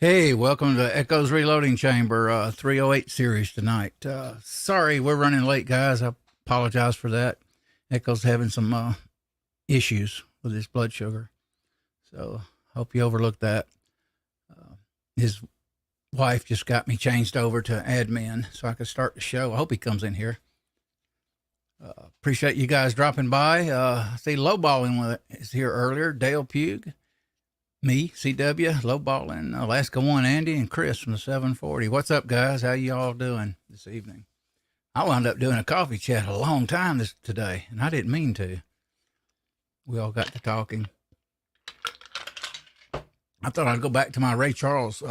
Hey, welcome to Echo's Reloading Chamber 308 series tonight. Sorry, we're running late, guys. I apologize for that. Echo's having some issues with his blood sugar, so hope you overlooked that. His wife just got me changed over to admin so I could start the show. I hope he comes in here. Appreciate you guys dropping by. I see Lowballing is here earlier. Dale Pugh. Me, CW, Lowballing, Alaska One, Andy, and Chris from the 740. What's up, guys? How y'all doing this evening? I wound up doing a coffee chat a long time today, and I didn't mean to. We all got to talking. I thought I'd go back to my Ray Charles.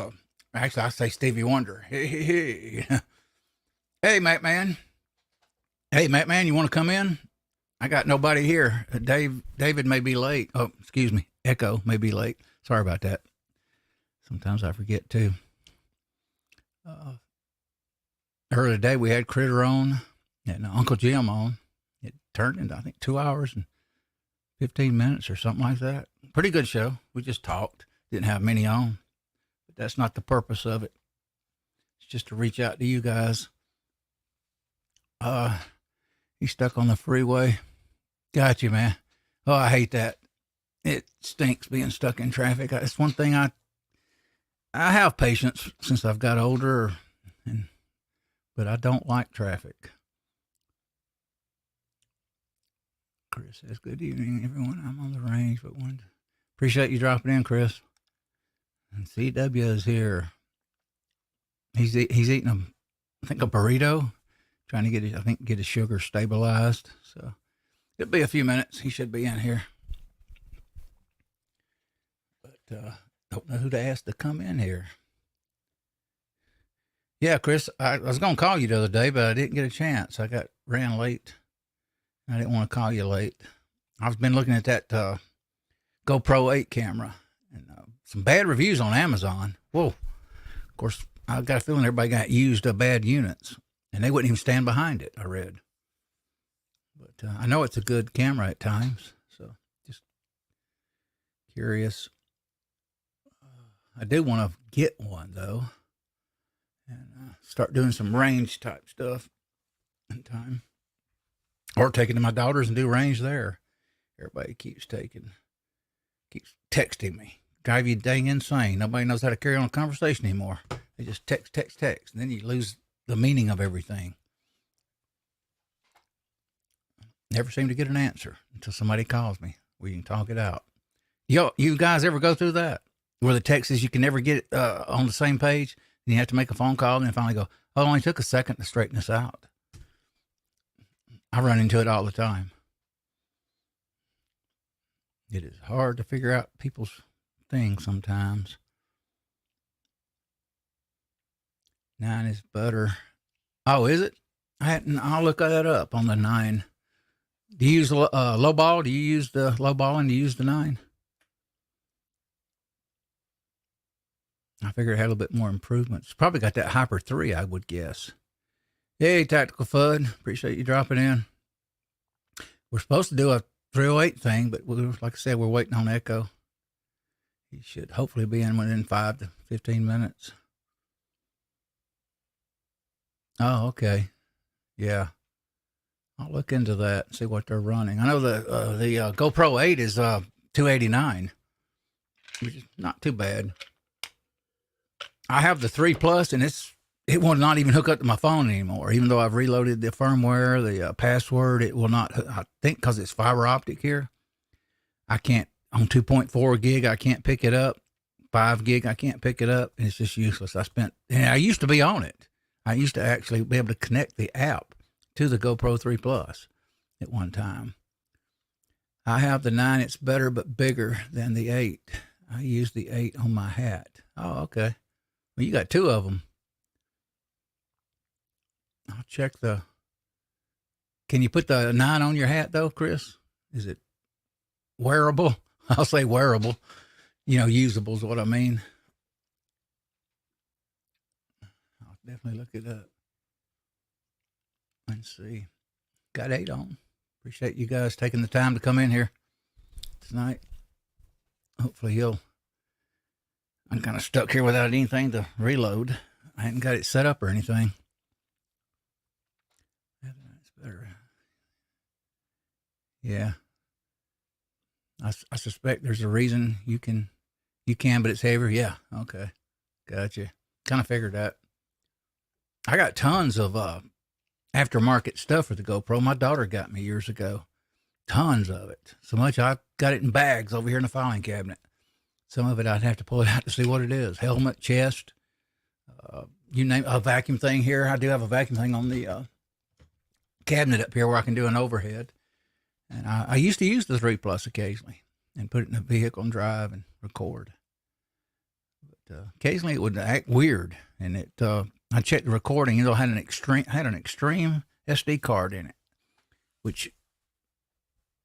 Actually, I say Stevie Wonder. Hey, Matt Man. Hey, Matt Man, you want to come in? I got nobody here. David may be late. Oh, excuse me. Echo may be late. Sorry about that. Sometimes I forget too. Earlier today we had Critter on and Uncle Jim on. It turned into, I think, 2 hours and 15 minutes or something like that. Pretty good show. We just talked. Didn't have many on. But that's not the purpose of it. It's just to reach out to you guys. He's stuck on the freeway. Got you, man. Oh, I hate that. It stinks being stuck in traffic. It's one thing I have patience since I've got older, but I don't like traffic. Chris says, good evening, everyone. I'm on the range, but appreciate you dropping in, Chris. And CW is here. He's eating I think a burrito, trying to get his sugar stabilized. So it'll be a few minutes. He should be in here. Don't know who to ask to come in here. Yeah, Chris, I was going to call you the other day, but I didn't get a chance. I ran late. I didn't want to call you late. I've been looking at that GoPro 8 camera and some bad reviews on Amazon. Whoa. Of course, I've got a feeling everybody got used bad units, and they wouldn't even stand behind it, I read. But I know it's a good camera at times, so just curious. I do want to get one, though, and start doing some range type stuff in time. Or take it to my daughters and do range there. Everybody keeps texting me. Drive you dang insane. Nobody knows how to carry on a conversation anymore. They just text. And then you lose the meaning of everything. Never seem to get an answer until somebody calls me. We can talk it out. You guys ever go through that? Where the text is you can never get it on the same page, and you have to make a phone call and then finally go, oh, it only took a second to straighten this out. I run into it all the time. It is hard to figure out people's things sometimes. 9 is butter. Oh, is it? I'll look that up on the 9. Do you use low ball? Do you use the low ball and do you use the 9? I figured it had a little bit more improvements. Probably got that Hyper 3, I would guess. Hey, Tactical FUD. Appreciate you dropping in. We're supposed to do a 308 thing, but like I said, we're waiting on Echo. He should hopefully be in within 5 to 15 minutes. Oh, okay. Yeah. I'll look into that and see what they're running. I know the GoPro 8 is $289, which is not too bad. I have the 3 Plus, and it will not even hook up to my phone anymore. Even though I've reloaded the firmware, the password, it will not. I think because it's fiber optic here, I can't. On 2.4 gig, I can't pick it up. 5 gig, I can't pick it up, and it's just useless. And I used to be on it. I used to actually be able to connect the app to the GoPro 3 Plus at one time. I have the 9. It's better but bigger than the 8. I use the 8 on my hat. Oh, okay. Well, you got 2 of them. I'll check can you put the 9 on your hat though, Chris? Is it wearable? I'll say wearable. Usable is what I mean. I'll definitely look it up and see. Got 8 on. Appreciate you guys taking the time to come in here tonight. Hopefully kind of stuck here without anything to reload. I hadn't got it set up or anything. That's better. Yeah. I suspect there's a reason you can, but it's heavier. Yeah. Okay. Gotcha. Kind of figured that. I got tons of aftermarket stuff for the GoPro. My daughter got me years ago. Tons of it. So much I got it in bags over here in the filing cabinet. Some of it I'd have to pull it out to see what it is. Helmet, chest, you name a vacuum thing here. I do have a vacuum thing on the cabinet up here where I can do an overhead. And I used to use the 3 Plus occasionally and put it in a vehicle and drive and record. But occasionally it would act weird. And it I checked the recording. It had an extreme SD card in it, which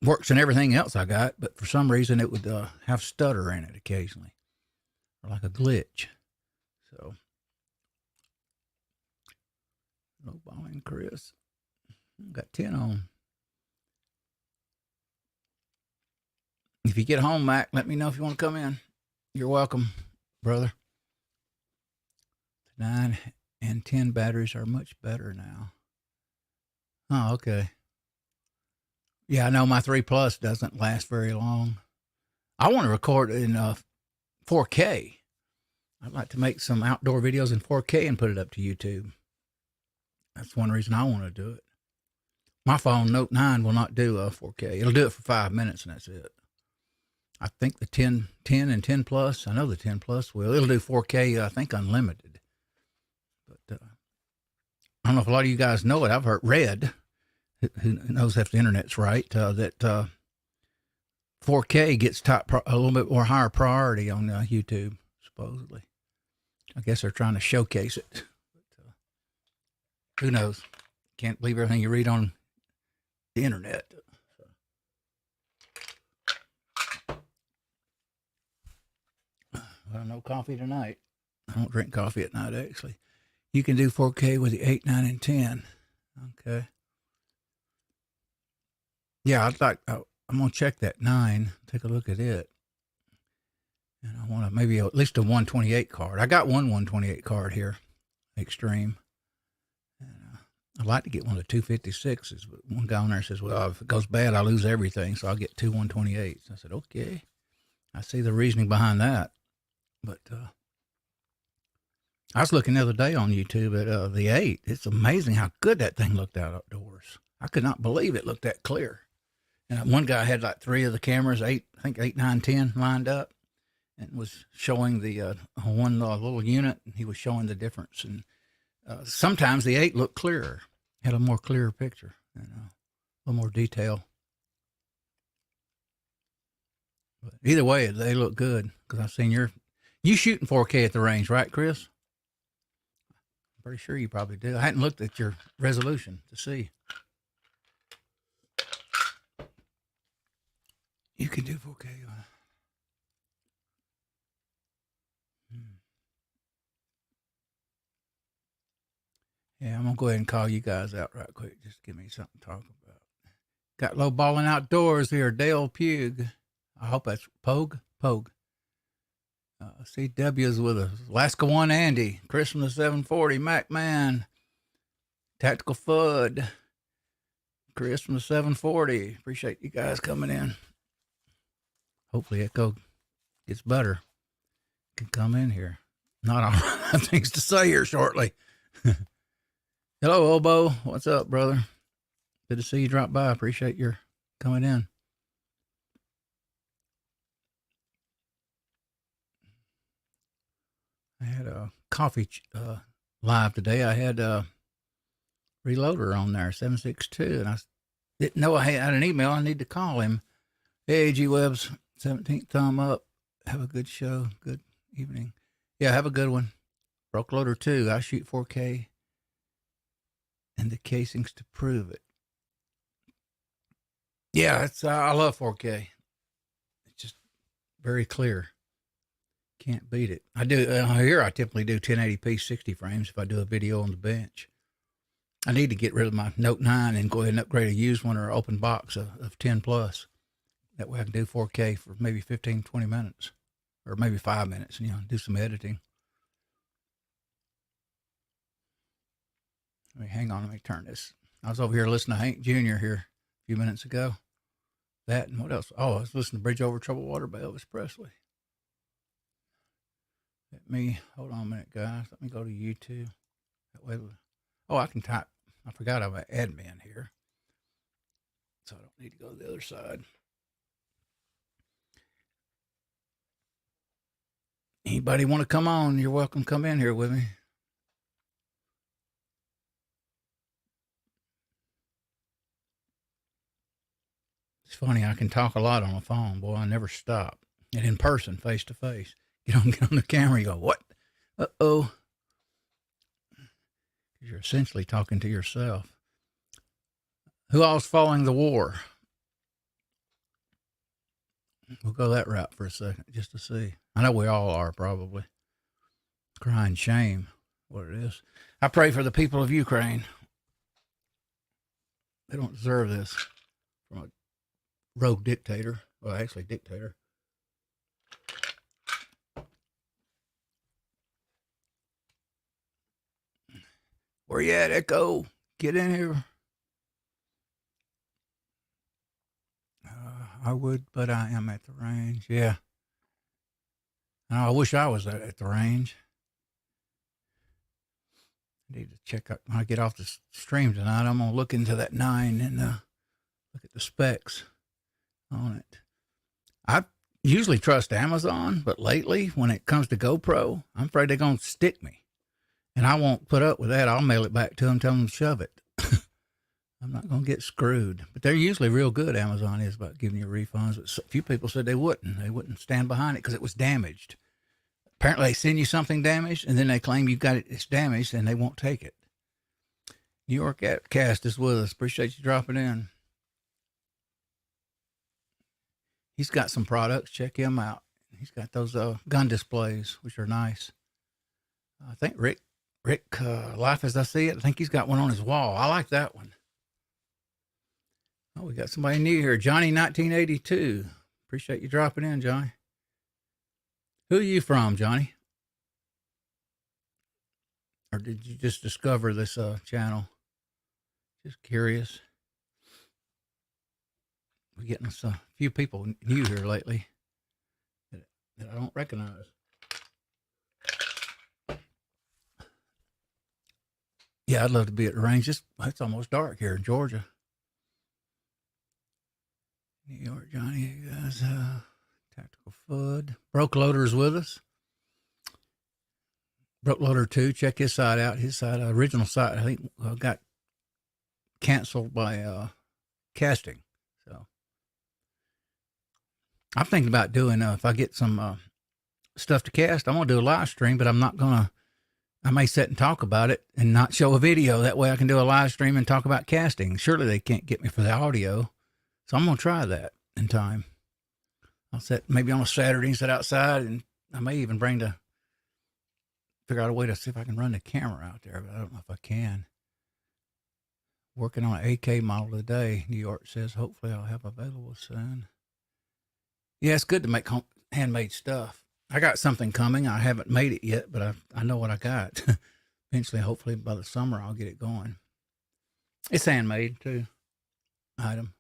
works in everything else I got. But for some reason it would have stutter in it occasionally, or like a glitch. So, low balling Chris. Got 10 on. If you get home, Mac, let me know if you want to come in. You're welcome, brother. 9 and 10 batteries are much better now. Oh, okay. Yeah, I know my 3 Plus doesn't last very long. I want to record in 4K. I'd like to make some outdoor videos in 4K and put it up to YouTube. That's one reason I want to do it. My phone, Note 9, will not do 4K. It'll do it for 5 minutes, and that's it. I think the 10 and 10 Plus, I know the 10 Plus will. It'll do 4K, I think, unlimited. But I don't know if a lot of you guys know it. I've heard Red, who knows if the internet's right, that 4K gets a little bit more higher priority on YouTube, supposedly. I guess they're trying to showcase it. But, who knows? Can't believe everything you read on the internet. Well, no coffee tonight. I don't drink coffee at night, actually. You can do 4K with the 8, 9, and 10. Okay. Yeah, I'm going to check that 9, take a look at it. And I want to maybe at least a 128 card. I got one 128 card here, Extreme. And I'd like to get one of the 256s, but one guy on there says, well, if it goes bad, I lose everything, so I'll get 2 128s. I said, okay. I see the reasoning behind that. But I was looking the other day on YouTube at the 8. It's amazing how good that thing looked out outdoors. I could not believe it looked that clear. And one guy had like 3 of the cameras, 8, 9, 10 lined up, and was showing the one little unit, and he was showing the difference. And sometimes the 8 looked clearer, had a more clearer picture, and a little more detail. But either way, they look good, because I've seen you shooting 4K at the range, right, Chris? I'm pretty sure you probably do. I hadn't looked at your resolution to see. You can do 4K. Yeah, I'm going to go ahead and call you guys out right quick. Just give me something to talk about. Got low balling outdoors here, Dale Pugh. I hope that's Pogue. CW's with us. Alaska 1 Andy. Chris from the 740. Mac Man. Tactical Fud. Chris from the 740. Appreciate you guys coming in. Hopefully Echo gets better. Can come in here. Not all right. Things to say here shortly. Hello, Obo. What's up, brother? Good to see you drop by. Appreciate your coming in. I had a coffee live today. I had a Reloader on there, 762, and I didn't know I had an email. I need to call him. Hey, G-Webs, 17th thumb up. Have a good show. Good evening. Yeah, have a good one. Broke Loader 2. I shoot 4K and the casings to prove it. Yeah, it's I love 4K. It's just very clear. Can't beat it. I do here. I typically do 1080p 60 frames if I do a video on the bench. I need to get rid of my Note 9 and go ahead and upgrade a used one or an open box of 10 plus. That way I can do 4K for maybe 15, 20 minutes or maybe 5 minutes, do some editing. Hang on, let me turn this. I was over here listening to Hank Jr. here a few minutes ago. That and what else? Oh, I was listening to Bridge Over Troubled Water by Elvis Presley. Hold on a minute, guys. Let me go to YouTube. That way, I can type. I forgot I'm an admin here, so I don't need to go to the other side. Anybody want to come on? You're welcome to come in here with me. It's funny, I can talk a lot on the phone. Boy, I never stop. And in person, face to face. Get on the camera, you go, what? Uh-oh. You're essentially talking to yourself. Who all's following the war? We'll go that route for a second, just to see. I know we all are, probably. Crying shame, what it is. I pray for the people of Ukraine. They don't deserve this from a rogue dictator. Well, actually, dictator. Where you at, Echo? Get in here. I would, but I am at the range. Yeah. I wish I was at the range. I need to check out when I get off the stream tonight. I'm going to look into that 9 and look at the specs on it. I usually trust Amazon, but lately when it comes to GoPro, I'm afraid they're going to stick me. And I won't put up with that. I'll mail it back to them, tell them to shove it. I'm not going to get screwed. But they're usually real good, Amazon is, about giving you refunds. But a few people said they wouldn't. They wouldn't stand behind it because it was damaged. Apparently they send you something damaged, and then they claim you've got it's damaged, and they won't take it. New York Cast is with us. Appreciate you dropping in. He's got some products. Check him out. He's got those gun displays, which are nice. I think Rick, Life as I See It, I think he's got one on his wall. I like that one. Oh, we got somebody new here. Johnny 1982. Appreciate you dropping in, Johnny. Who are you from, Johnny? Or did you just discover this channel? Just curious. We're getting a few people new here lately that I don't recognize. Yeah, I'd love to be at the range. It's almost dark here in Georgia. New York, Johnny, you guys, Tactical Food. Broke Loader's with us. Broke Loader 2, check his site out. His site, original site, I think got canceled by casting. So I'm thinking about doing, if I get some stuff to cast, I'm going to do a live stream, but I'm not going to, I may sit and talk about it and not show a video. That way I can do a live stream and talk about casting. Surely they can't get me for the audio. So I'm going to try that in time. I'll set maybe on a Saturday and sit outside, and I may even figure out a way to see if I can run the camera out there, but I don't know if I can. Working on an AK model today, New York says. Hopefully I'll have available soon. Yeah, it's good to make handmade stuff. I got something coming. I haven't made it yet, but I know what I got. Eventually, hopefully by the summer, I'll get it going. It's handmade too. Item.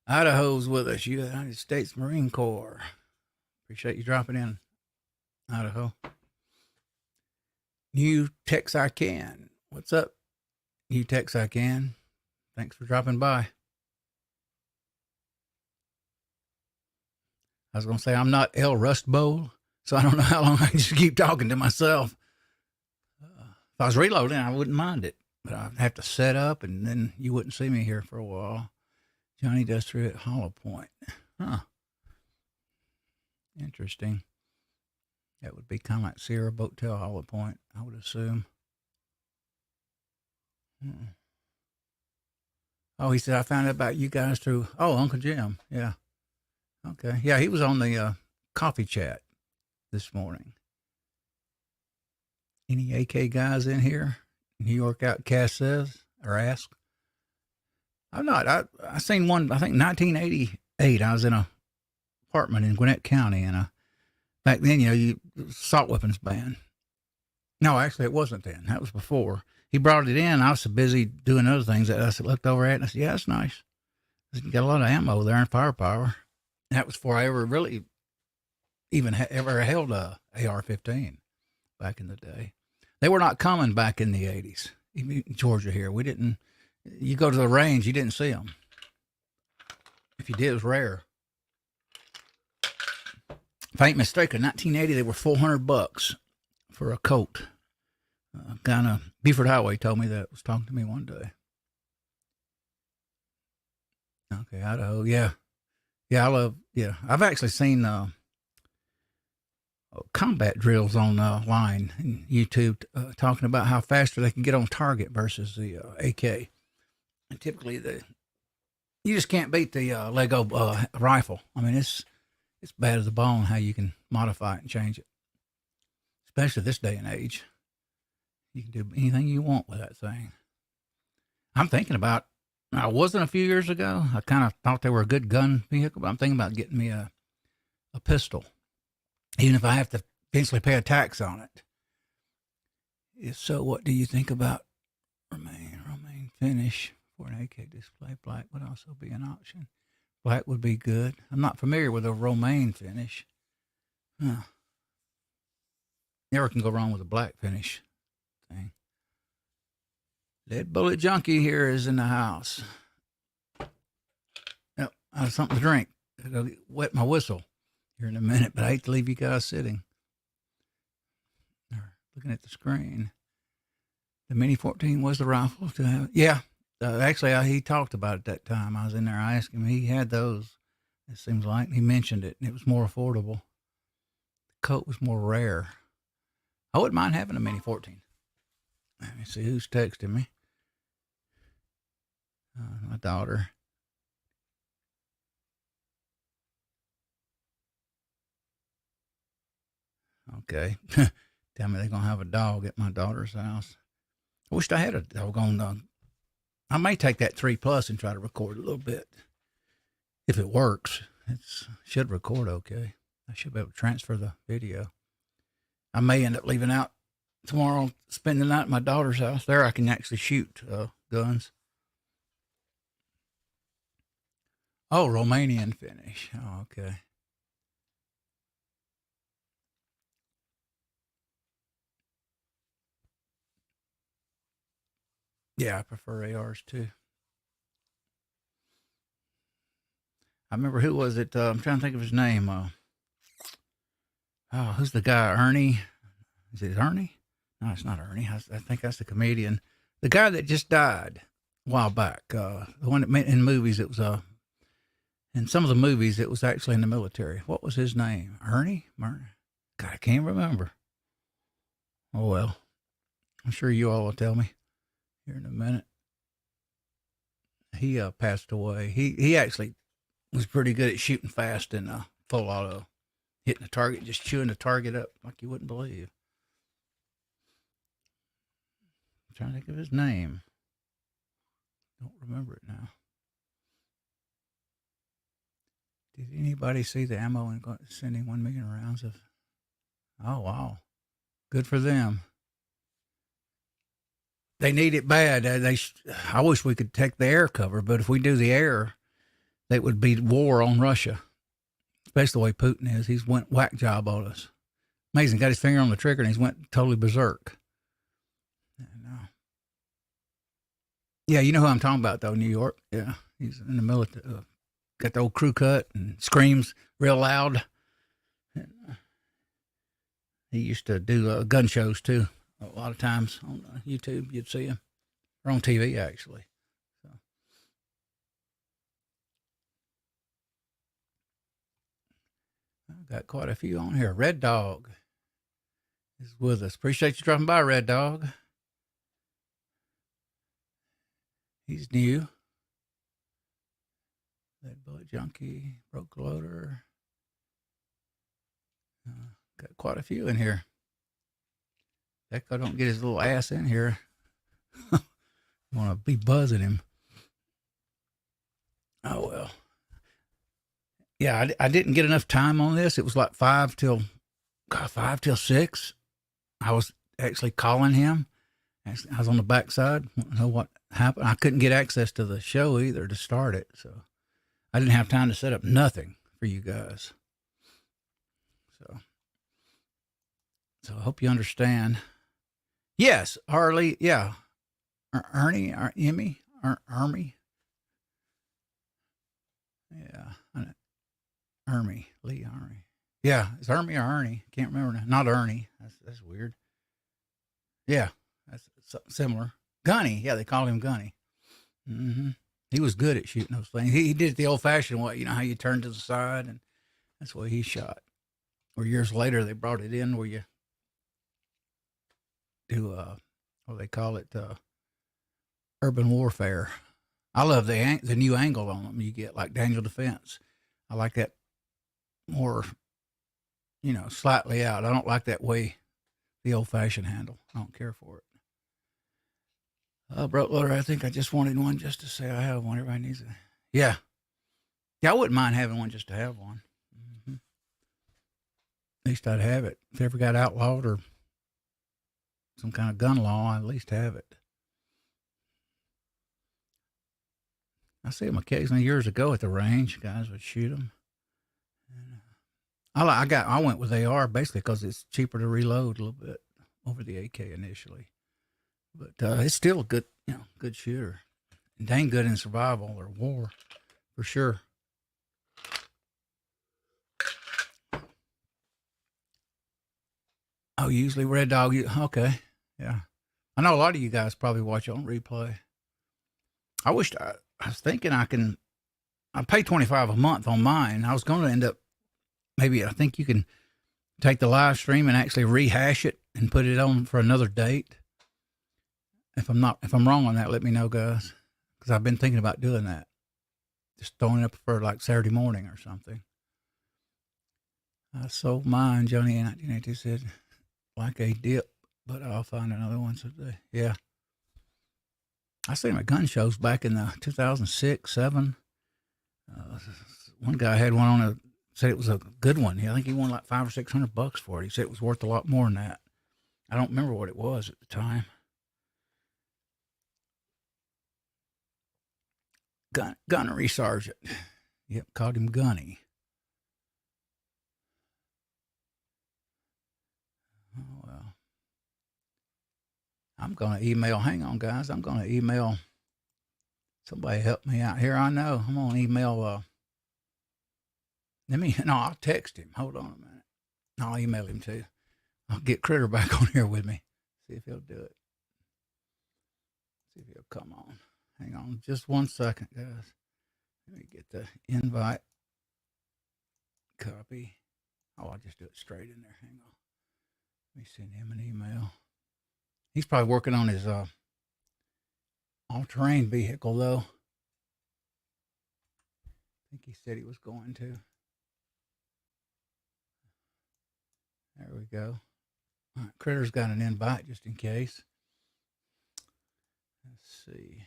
Idaho's with us, United States Marine Corps. Appreciate you dropping in, Idaho. New Tex I Can. What's up, New Tex I Can? Thanks for dropping by. I was going to say, I'm not El Rust Bowl, so I don't know how long I can just keep talking to myself. If I was reloading, I wouldn't mind it, but I'd have to set up, and then you wouldn't see me here for a while. Johnny Duster at Hollow Point. Huh. Interesting. That would be kind of like Sierra Boattail Hollow Point, I would assume. Oh, he said, I found out about you guys through, Uncle Jim. Yeah. Okay. Yeah, he was on the coffee chat this morning. Any AK guys in here? New York Outcast says, or asks. I'm not. I seen one, I think 1988. I was in a apartment in Gwinnett County, and back then, assault weapons ban. No, actually, it wasn't then. That was before. He brought it in. I was so busy doing other things that I looked over at it, and I said, yeah, that's nice. You got a lot of ammo there and firepower. That was before I ever really even ever held a AR-15 back in the day. They were not common back in the 80s. Even in Georgia here, we didn't. You go to the range, you didn't see them. If you did, it was rare. If I ain't mistaken, in 1980 they were $400 for a Colt. Kind of Beaufort Highway told me that. Was talking to me one day. Okay, Idaho, yeah. I've actually seen combat drills online in YouTube talking about how faster they can get on target versus the AK. And typically, you just can't beat the Lego rifle. I mean, it's bad as a bone how you can modify it and change it, especially this day and age. You can do anything you want with that thing. I'm thinking about. I wasn't a few years ago. I kind of thought they were a good gun vehicle, but I'm thinking about getting me a pistol, even if I have to eventually pay a tax on it. If so, what do you think about romaine finish for an AK display? Black would also be an option. Black would be good. I'm not familiar with a romaine finish. Never can go wrong with a black finish thing. Lead Bullet Junkie here is in the house. Yep, I have something to drink. I'll go wet my whistle here in a minute, but I hate to leave you guys sitting. Looking at the screen. The Mini 14 was the rifle to have. Yeah, actually, he talked about it that time. I was in there. I asked him. He had those. It seems like he mentioned it, and it was more affordable. The Colt was more rare. I wouldn't mind having a Mini 14. Let me see who's texting me. My daughter. Okay. Tell me they're going to have a dog at my daughter's house. I wished I had a doggone. I may take that 3 Plus and try to record a little bit. If it works, it should record okay. I should be able to transfer the video. I may end up leaving out tomorrow, spend the night at my daughter's house. There I can actually shoot guns. Oh, Romanian finish. Oh, okay. Yeah, I prefer ARs too. I remember who was it? I'm trying to think of his name. Who's the guy? Ernie? Is it Ernie? No, it's not Ernie. I think that's the comedian. The guy that just died a while back. The one that in movies, it was in some of the movies, it was actually in the military. What was his name? Ernie? God, I can't remember. Oh, well. I'm sure you all will tell me here in a minute. He passed away. He actually was pretty good at shooting fast and full auto. Hitting the target, just chewing the target up like you wouldn't believe. I'm trying to think of his name. Don't remember it now. Did anybody see the ammo and sending 1 million rounds of? Oh, wow. Good for them. They need it bad. I wish we could take the air cover, but if we do the air, that would be war on Russia. Especially the way Putin is. He's went whack job on us. Amazing. Got his finger on the trigger and he's went totally berserk. Yeah, you know who I'm talking about, though, New York. Yeah, he's in the military. Got the old crew cut and screams real loud. He used to do gun shows, too. A lot of times on YouTube, you'd see him. Or on TV, actually. So. I've got quite a few on here. Red Dog is with us. Appreciate you dropping by, Red Dog. He's new. Lead Bullet Junkie, Broke Loader. Got quite a few in here. Echo don't get his little ass in here. Want to be buzzing him. Oh, well. yeah, I didn't get enough time on this. It was like 5 till 6. I was actually calling him. Actually, I was on the backside. I don't know what happened. I couldn't get access to the show either to start it. So I didn't have time to set up nothing for you guys. So I hope you understand. Yes, Harley. Yeah. Ernie, Emmy, Ermy. Yeah. Ermy, Lee Ernie. Yeah. It's Ermy or Ernie. Can't remember now. Not Ernie. That's weird. Yeah. That's similar. Gunny. Yeah. They called him Gunny. Mm-hmm. He was good at shooting those things. He did it the old fashioned way. You know how you turn to the side, and that's the way he shot. Or years later, they brought it in where you do, what they call it, urban warfare. I love the new angle on them you get, like Daniel Defense. I like that more, slightly out. I don't like that way, the old fashioned handle. I don't care for it. Broke loader, I think I just wanted one just to say I have one. Everybody needs it. Yeah. Yeah, I wouldn't mind having one just to have one. Mm-hmm. At least I'd have it. If it ever got outlawed or some kind of gun law, I'd at least have it. I see them occasionally years ago at the range. Guys would shoot them. I went with AR basically because it's cheaper to reload a little bit over the AK initially, but it's still a good, good shooter, and dang good in survival or war, for sure. Oh, usually Red Dog. Okay, yeah. I know a lot of you guys probably watch it on replay. I was thinking I pay $25 a month on mine. I was going to end up maybe. I think you can take the live stream and actually rehash it and put it on for another date. If I'm wrong on that, let me know, guys, because I've been thinking about doing that. Just throwing it up for like Saturday morning or something. I sold mine. Johnny in 1982 said, like a dip, but I'll find another one someday. Yeah. I seen my gun shows back in the 2006, 7. One guy had one on said it was a good one. Yeah, I think he won like $500 or $600 for it. He said it was worth a lot more than that. I don't remember what it was at the time. Gunnery sergeant. Yep, called him Gunny. Oh, well. I'm going to email. Hang on, guys. I'm going to email. Somebody help me out here. I know. I'm going to email. I'll text him. Hold on a minute. I'll email him too. I'll get Critter back on here with me. See if he'll do it. See if he'll come on. Hang on just 1 second, guys. Let me get the invite. Copy. Oh, I'll just do it straight in there. Hang on. Let me send him an email. He's probably working on his all-terrain vehicle, though. I think he said he was going to. There we go. All right, Critter's got an invite just in case. Let's see.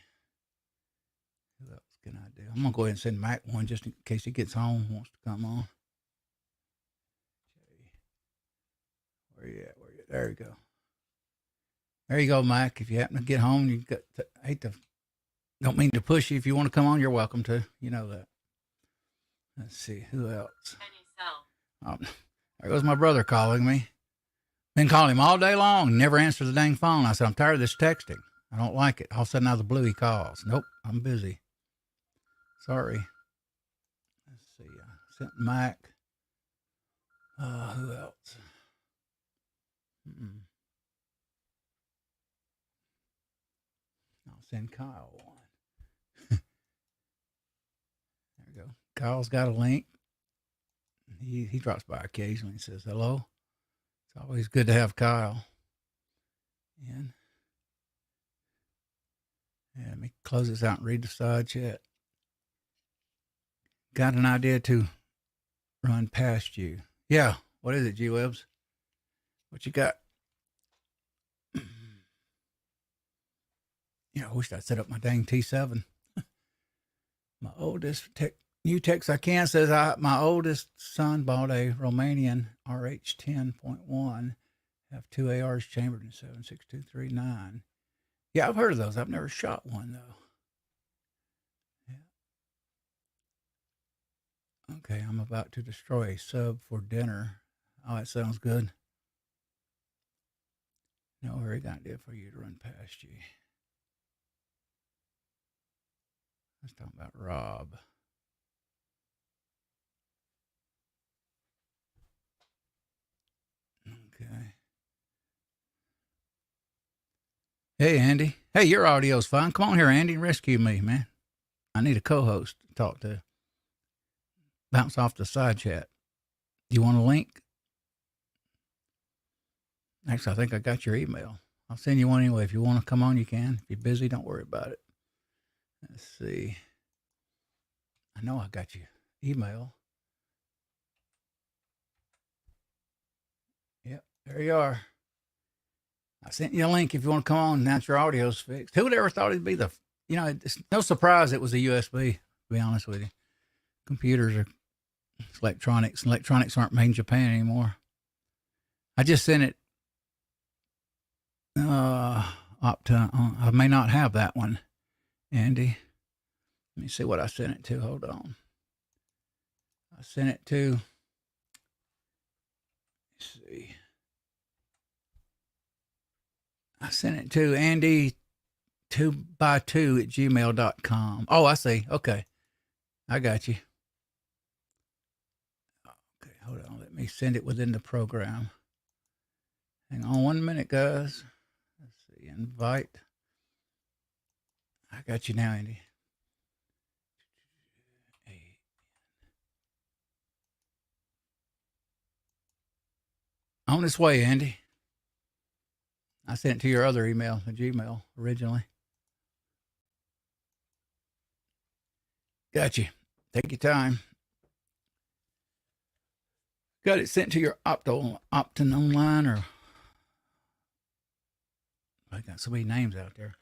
Who else can I do? I'm going to go ahead and send Mac one just in case he gets home, wants to come on. Where you at? There you go. There you go, Mac. If you happen to get home, you got don't mean to push you. If you want to come on, you're welcome to. You know that. Let's see. Who else? There goes my brother calling me. Been calling him all day long. Never answers the dang phone. I said, I'm tired of this texting. I don't like it. All of a sudden, out of the blue, he calls. Nope, I'm busy. Sorry. Let's see. I sent Mac. Who else? I'll send Kyle one. There we go. Kyle's got a link. He drops by occasionally and says hello. It's always good to have Kyle in. Yeah, let me close this out and read the side chat. Got an idea to run past you. Yeah. What is it, G-Webs? What you got? Yeah, I wish I'd set up my dang T7. My oldest New text I can says my oldest son bought a Romanian RH 10.1. Have 2 ARs chambered in 7.6239. Yeah, I've heard of those. I've never shot one though. Yeah. Okay, I'm about to destroy a sub for dinner. Oh, that sounds good. No very good idea for you to run past you. Let's talk about Rob. Okay. Hey, Andy. Hey, your audio's fine. Come on here, Andy. Rescue me, man. I need a co-host to talk to. Bounce off the side chat. You want a link? Actually, I think I got your email. I'll send you one anyway. If you want to come on, you can. If you're busy, don't worry about it. Let's see. I know I got your email. Yep, there you are. I sent you a link if you want to come on. Now that your audio's fixed. Who would ever thought it'd be it's no surprise it was a USB, to be honest with you. Computers are electronics. Electronics aren't made in Japan anymore. I just sent it up to, I may not have that one, Andy. Let me see what I sent it to. Hold on. I sent it to, let's see. I sent it to Andy2x2 @gmail.com. Oh, I see. Okay. I got you. Okay, hold on. Let me send it within the program. Hang on 1 minute, guys. Let's see. Invite. I got you now, Andy. On its way, Andy. I sent it to your other email, the Gmail, originally. Got you. Take your time. Got it sent to your Optin Online, or I got so many names out there.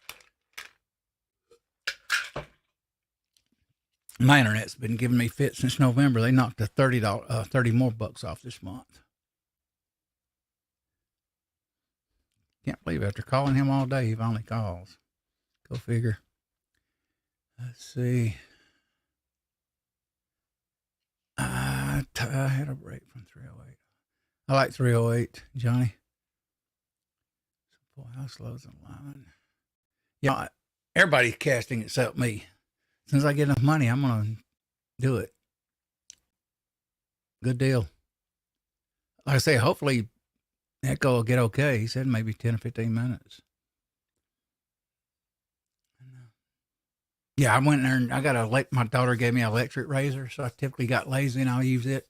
My internet's been giving me fits since November. They knocked the $30 more bucks off this month. Can't believe after calling him all day, he finally calls. Go figure. Let's see. I had a break from 308. I like 308, Johnny. Boy, how slow's the line? Yeah, everybody's casting except me. As soon as I get enough money, I'm going to do it. Good deal. Like I say, hopefully Echo will get okay. He said maybe 10 or 15 minutes. Yeah, I went there and I got my daughter gave me an electric razor, so I typically got lazy and I'll use it.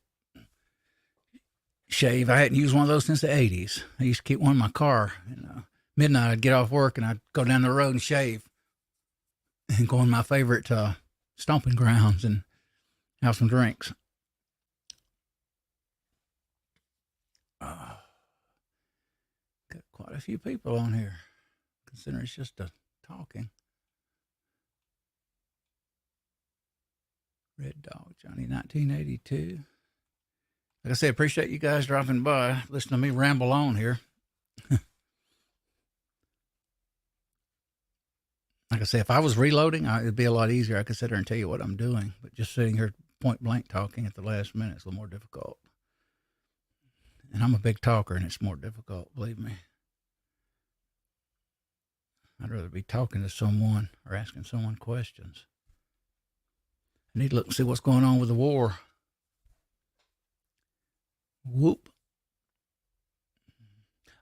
Shave. I hadn't used one of those since the 80s. I used to keep one in my car. Midnight I'd get off work and I'd go down the road and shave and go in my favorite stomping grounds and have some drinks. Got quite a few people on here, considering it's just a talking. Red Dog Johnny 1982. Like I said, appreciate you guys dropping by. Listen to me ramble on here. Like I said, if I was reloading, it'd be a lot easier. I could sit there and tell you what I'm doing. But just sitting here point blank talking at the last minute is a little more difficult. And I'm a big talker, and it's more difficult, believe me. I'd rather be talking to someone or asking someone questions. I need to look and see what's going on with the war. Whoop.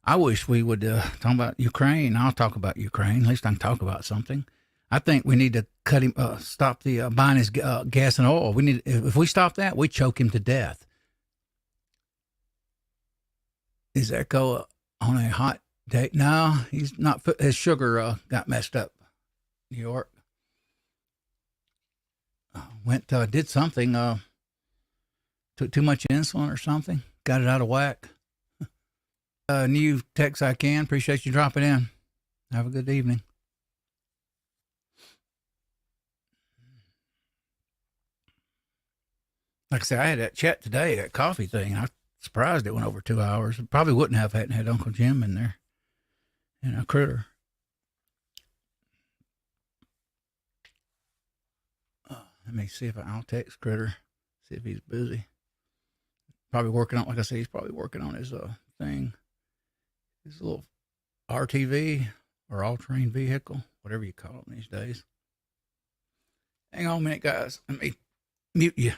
I wish we would talk about Ukraine. I'll talk about Ukraine. At least I can talk about something. I think we need to cut him, stop the buying his gas and oil. If we stop that, we choke him to death. Is Echo on a hot day? No, he's not. His sugar got messed up. New York. Did something. Took too much insulin or something. Got it out of whack. New text I can. Appreciate you dropping in. Have a good evening. Like I said, I had that chat today, that coffee thing. I was surprised it went over 2 hours. It probably wouldn't have hadn't had Uncle Jim in there and a critter. Let me see if I'll text Critter, see if he's busy. Probably working on, like I said, he's probably working on his thing, his little RTV or all-terrain vehicle, whatever you call them these days. Hang on a minute, guys. Let me mute you.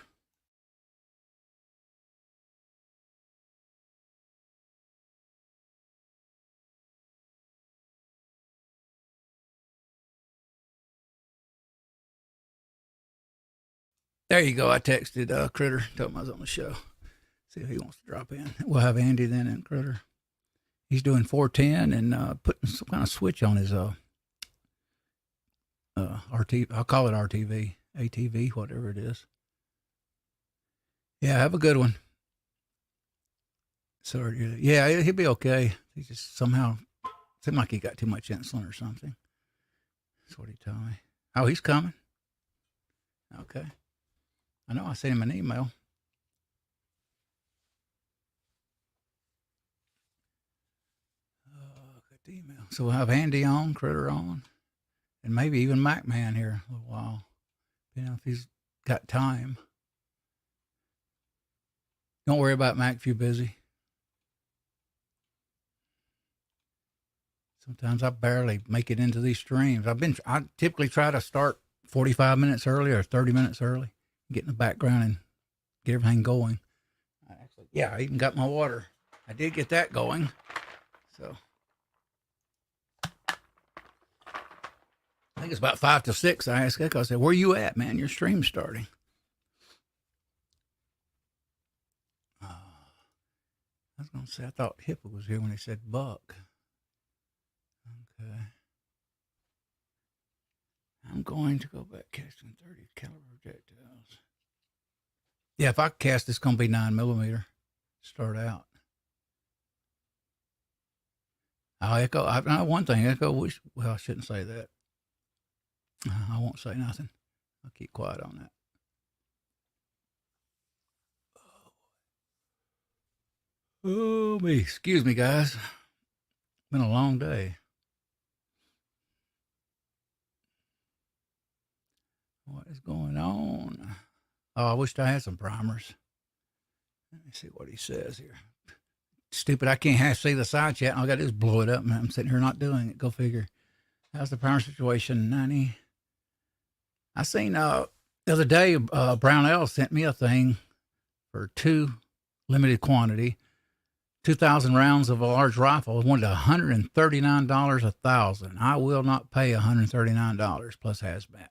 There you go. I texted Critter, told him I was on the show. See if he wants to drop in. We'll have Andy then and Critter. He's doing 410 and putting some kind of switch on his RT. I'll call it RTV, ATV, whatever it is. Yeah, have a good one. Sorry. Yeah, he'll be okay. He just somehow seemed like he got too much insulin or something. That's what he told me. Oh, he's coming. Okay. I know I sent him an email. Good email. So we'll have Andy on, Critter on, and maybe even Mac Man here a little while. You know, if he's got time. Don't worry about Mac if you're busy. Sometimes I barely make it into these streams. I typically try to start 45 minutes early or 30 minutes early, get in the background and get everything going. I even got my water. I did get that going. So I think it's about 5 to 6. I asked Echo, I said, where you at, man? Your stream's starting. I was going to say, I thought Hippo was here when he said Buck. Okay. I'm going to go back casting 30 caliber projectiles. Yeah, if I cast, it's going to be 9mm. Start out. I'll Echo. I know one thing. Echo wish. Well, I shouldn't say that. I won't say nothing. I'll keep quiet on that. Oh me. Excuse me, guys. Been a long day. What is going on? Oh, I wished I had some primers. Let me see what he says here. Stupid, I can't see the side chat. All I got to do is blow it up, man. I'm sitting here not doing it. Go figure. How's the primer situation? 90. I seen the other day, Brownell sent me a thing for 2 limited quantity, 2,000 rounds of a large rifle. It wanted $139 a thousand. I will not pay $139 plus hazmat.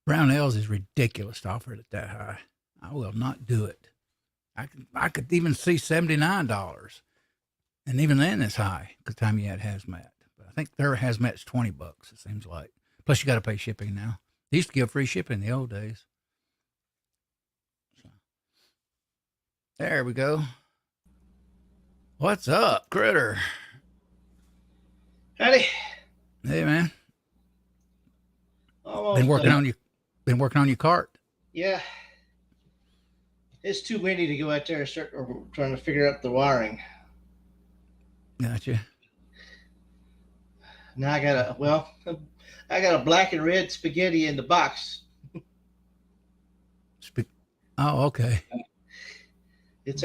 Brownell's is ridiculous to offer it at that high. I will not do it. I could even see $79, and even then it's high because the time you had hazmat. But I think their hazmat's $20. It seems like. Plus you got to pay shipping now. They used to give free shipping in the old days. So, there we go. What's up, Critter? Howdy. Hey, man. Almost Been working on your cart. Yeah. It's too windy to go out there and start trying to figure out the wiring. Gotcha. Now I got a black and red spaghetti in the box. Oh, okay. It's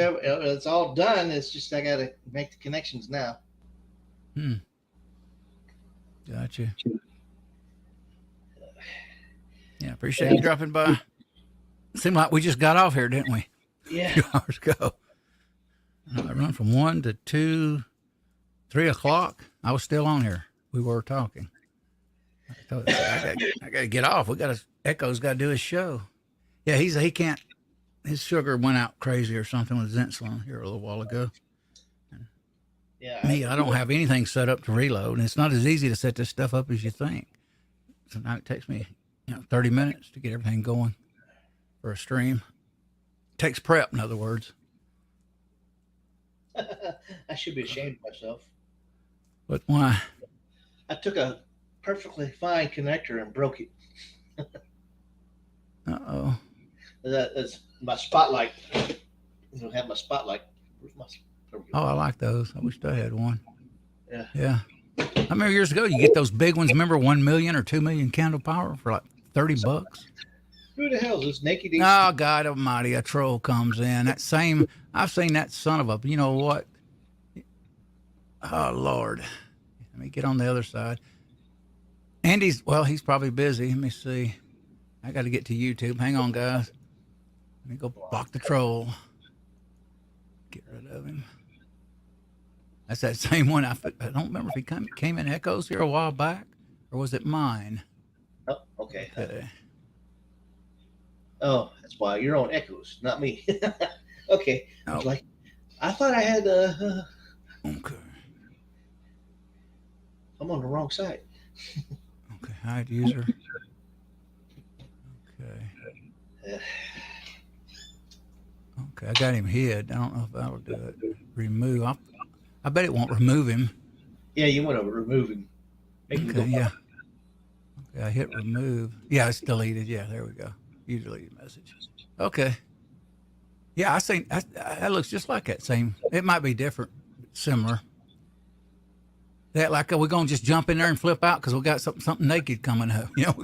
all done. It's just I got to make the connections now. Gotcha. Yeah, appreciate you dropping by. Seemed like we just got off here, didn't we? Yeah. 2 hours ago. I run from 1 to 2, 3 o'clock. I was still on here. We were talking. I got to get off. Echo's got to do his show. Yeah, he can't. His sugar went out crazy or something with his insulin here a little while ago. Yeah. I don't have anything set up to reload, and it's not as easy to set this stuff up as you think. So now it takes me 30 minutes to get everything going for a stream. Takes prep, in other words. I should be ashamed of myself. But why? I took a perfectly fine connector and broke it. Uh-oh. That's my spotlight. I don't have my spotlight. Where's my? There we Oh, go. I like those. I wish I had one. Yeah. Yeah. I remember years ago, you get those big ones. Remember 1 million or 2 million candle power for like $30? Who the hell is this naked HD? Oh, God almighty, a troll comes in. I've seen that son of a, you know what? Oh, Lord. Let me get on the other side. Andy's, well, he's probably busy. Let me see. I got to get to YouTube. Hang on, guys. Let me go block the troll. Get rid of him. That's that same one. I don't remember if he came in Echoes here a while back, or was it mine? Oh, okay. Okay. Oh, that's why you're on Echoes, not me. Okay. I was Oh, like, I thought I had. okay. I'm on the wrong side. Okay. Hide user. Okay. Yeah. Okay. I got him hid. I don't know if that'll do it. Remove. I bet it won't remove him. Yeah, you want to remove him. Make him Okay. go. Yeah. Okay. I hit remove. Yeah, it's deleted. Yeah. There we go. You deleted message. Okay. Yeah, I think that looks just like that same. It might be different, but similar. That like we're gonna just jump in there and flip out because we got something naked coming up. You know,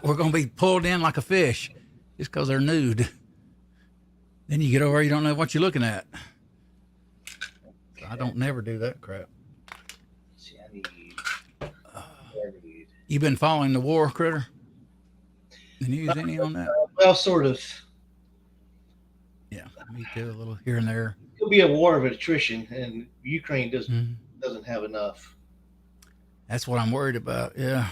we're gonna be pulled in like a fish just because they're nude. Then you get over, you don't know what you're looking at. So I don't never do that crap. See, I need. You been following the war, Critter? The news any on that? Well, sort of. Yeah, me too. A little here and there. It'll be a war of attrition, and Ukraine Mhm. doesn't have enough. That's what I'm worried about. Yeah,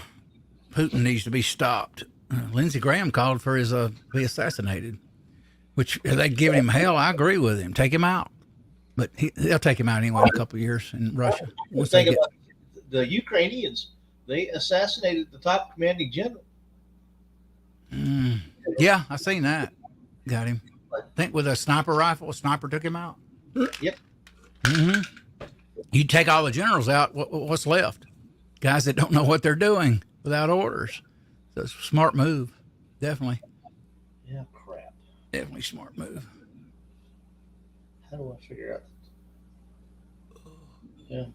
Putin needs to be stopped. Lindsey Graham called for his be assassinated, which they giving him hell. I agree with him. Take him out, but they'll take him out anyway in a couple of years in Russia. Once they Think get, about the Ukrainians. They assassinated the top commanding general. yeah, I seen that. Got him. I think with a sniper rifle, a sniper took him out. Yep. Mm-hmm. You take all the generals out, what's left? Guys that don't know what they're doing without orders. So it's a smart move. Definitely. Yeah, crap. Definitely smart move. How do I figure out? Yeah.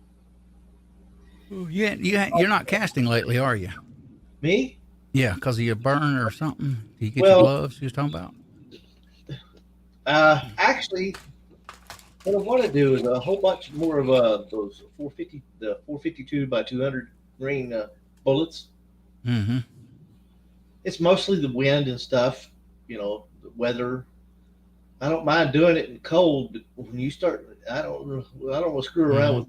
You're not casting lately, are you? Me? Yeah, because of your burn or something. Do you get your Well, gloves you was talking about? actually, what I want to do is a whole bunch more of those 450, the 452 by 200 grain bullets. Mm-hmm. It's mostly the wind and stuff, the weather. I don't mind doing it in cold, but when you start, I don't want to screw around with,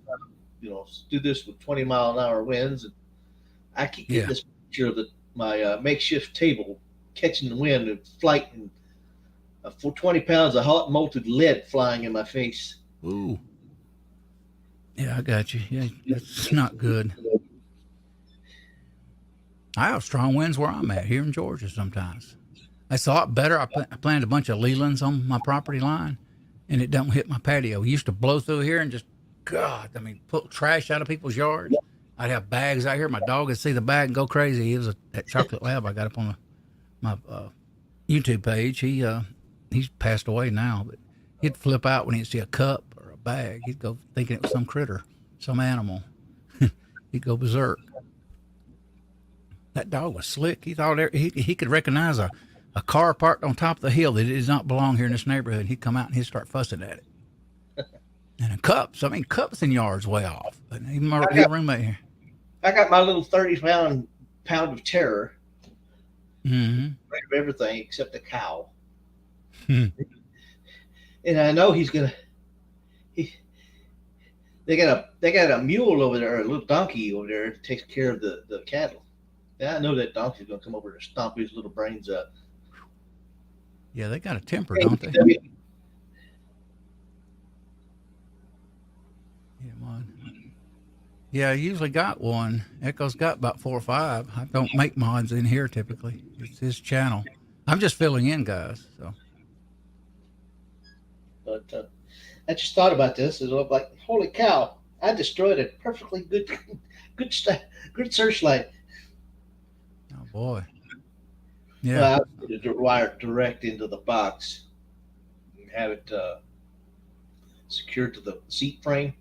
do this with 20-mile-an-hour winds. And I keep getting Yeah. this picture of my makeshift table catching the wind and flight, and for 20 pounds of hot molten lead flying in my face. Ooh. Yeah, I got you. Yeah, that's not good. I have strong winds where I'm at here in Georgia sometimes. That's a lot better. I planted a bunch of Lelands on my property line, and it don't hit my patio. It used to blow through here and just, God, pull trash out of people's yards. I'd have bags out here. My dog would see the bag and go crazy. It was that chocolate lab I got up on my YouTube page. He's passed away now, but he'd flip out when he'd see a cup or a bag. He'd go thinking it was some critter, some animal. He'd go berserk. That dog was slick. He thought he could recognize a car parked on top of the hill that does not belong here in this neighborhood. He'd come out and he'd start fussing at it. And cups cups in yards way off. But even my roommate here. I got my little 30-pound of terror. Mm-hmm. Afraid of everything except the cow. Hmm. And I know he's gonna. They got a mule over there, or a little donkey over there, that takes care of the cattle. And I know that donkey's gonna come over and stomp his little brains up. Yeah, they got a temper, don't they? Yeah, man. Yeah, I usually got one. Echo's got about 4 or 5. I don't make mods in here typically. It's his channel. I'm just filling in, guys. So. But I just thought about this. It's like, holy cow! I destroyed a perfectly good searchlight. Oh boy. Yeah. Well, I was to wire it direct into the box and have it secured to the seat frame.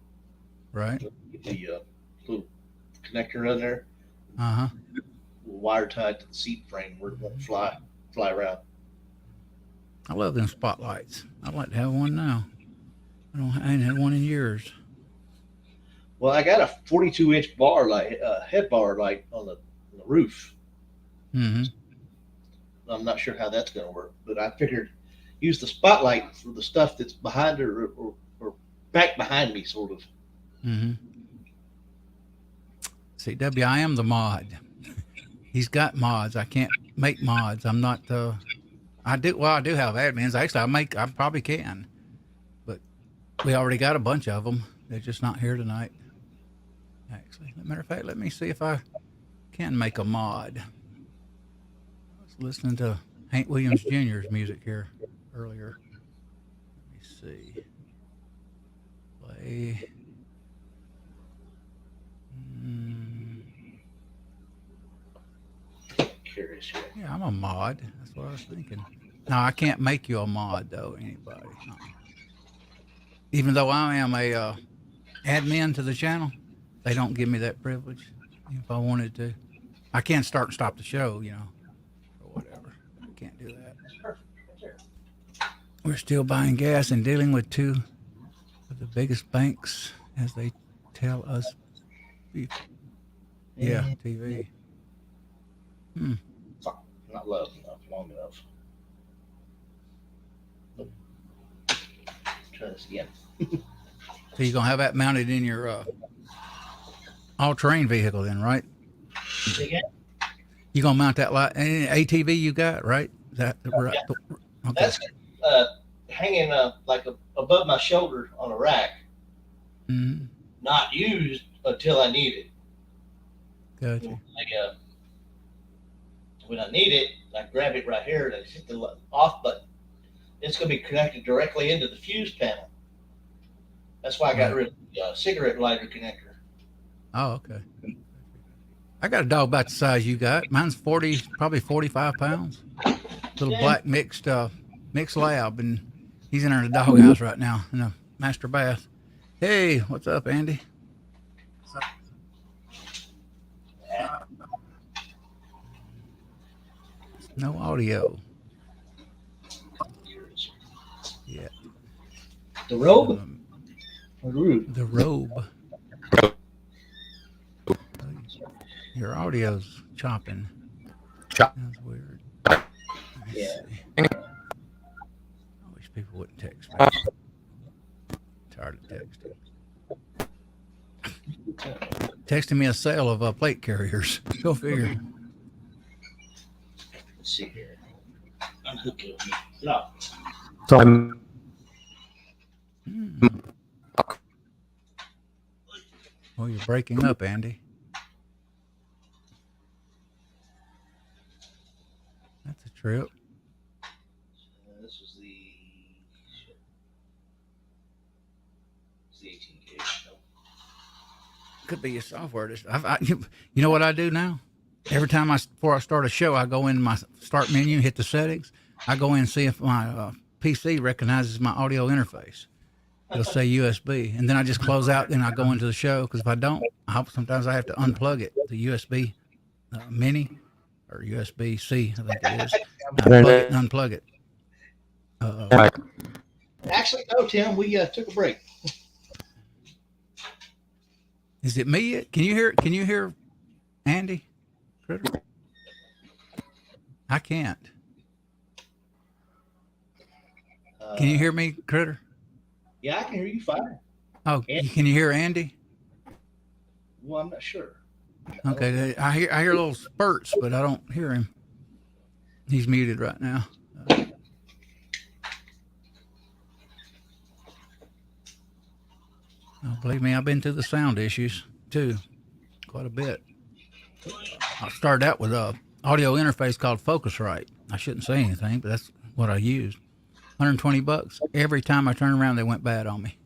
Right. Get the little connector in there, Uh-huh. wire tied to the seat frame where it won't fly around. I love them spotlights. I'd like to have one now. I ain't had one in years. Well, I got a 42-inch bar light, head bar light on the roof. Mm-hmm. I'm not sure how that's going to work, but I figured use the spotlight for the stuff that's behind or back behind me, sort of. Mm-hmm. CW, I am the mod. He's got mods. I can't make mods. I'm not. I do have admins. Actually, I probably can, but we already got a bunch of them. They're just not here tonight. Actually, as a matter of fact, let me see if I can make a mod. I was listening to Hank Williams Jr.'s music here earlier. Let me see. Play. Curious here. Yeah, I'm a mod. That's what I was thinking. No, I can't make you a mod though. Anybody? Even though I am a admin to the channel, they don't give me that privilege. If I wanted to, I can start and stop the show, or whatever. I can't do that. That's perfect. Right there. We're still buying gas and dealing with two of the biggest banks, as they tell us. Yeah, TV. Not low enough, long enough. Try this again. So you're gonna have that mounted in your all-terrain vehicle, then, right? Again? You gonna mount that light? ATV you got, right? Is that right? Yeah. Okay. That's hanging like above my shoulder on a rack. Mm-hmm. Not used until I need it. Gotcha. When I need it, I grab it right here and I hit the off button. It's going to be connected directly into the fuse panel. That's why I got rid of the cigarette lighter connector. Oh, okay. I got a dog about the size you got. Mine's probably 45 pounds. Little black mixed lab, and he's in the doghouse right now in a master bath. Hey, what's up, Andy? No audio. Yeah. The robe? Or the robe? The robe. Your audio's chopping. That's weird. Yeah. I wish people wouldn't text me. Tired of texting. Texting me a sale of plate carriers. Go figure. Let's see here. Unhook it. No. So I'm Well, you're breaking up, Andy. That's a trip. This was the 18 gauge. Could be your software. You know what I do now? Every time before I start a show, I go in my start menu, hit the settings. I go in and see if my PC recognizes my audio interface. It'll say USB, and then I just close out. Then I go into the show, because if I don't, sometimes I have to unplug it. The USB mini or USB C, I think it is. Plug it and unplug it. Actually, no, Tim. We took a break. Is it me? Can you hear Andy? Critter? I can't. Can you hear me, Critter? Yeah, I can hear you fine. Oh, can you hear Andy? Well, I'm not sure. Okay, I hear little spurts, but I don't hear him. He's muted right now. Believe me, I've been through the sound issues too, quite a bit. I started out with a audio interface called Focusrite. I shouldn't say anything, but that's what I used. $120. Every time I turned around, they went bad on me.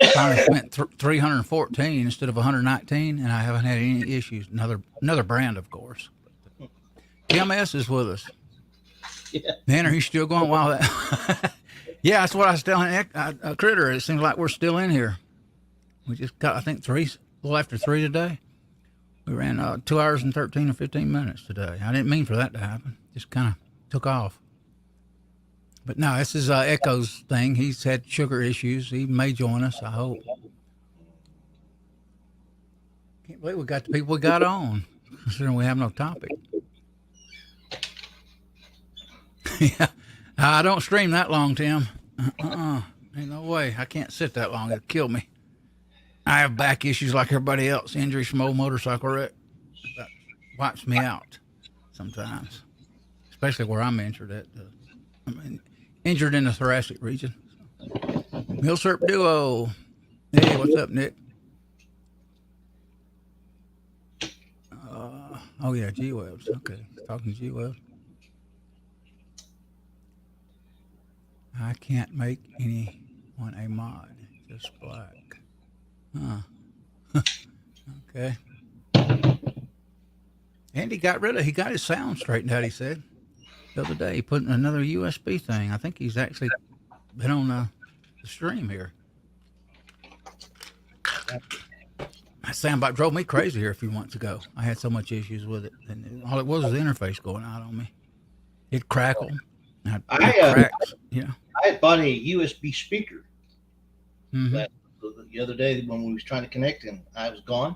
I finally went 314 instead of 119, and I haven't had any issues. Another brand, of course. MS is with us. Yeah. Man, are you still going while that? Yeah, that's what I was telling Critter. It seems like we're still in here. We just got, I think, a little after 3 today. We ran 2 hours and 13 or 15 minutes today. I didn't mean for that to happen. Just kind of took off. But no, this is Echo's thing. He's had sugar issues. He may join us, I hope. Can't believe we got the people we got on, considering we have no topic. Yeah, I don't stream that long, Tim. Ain't no way. I can't sit that long. It'll kill me. I have back issues like everybody else. Injuries from old motorcycle wreck. That wipes me out sometimes, especially where I'm injured at. Injured in the thoracic region. Milsurp Duo. Hey, what's up, Nick? Oh, yeah, G-Webs. Okay, talking G-Webs. I can't make anyone a mod, just black. Huh. Okay. And he got his sound straightened out, he said. The other day, he put in another USB thing. I think he's actually been on the stream here. That soundbite drove me crazy here a few months ago. I had so much issues with it. And all it was the interface going out on me. It crackled. It cracks, you know. I had bought a USB speaker that the other day when we was trying to connect and I was gone.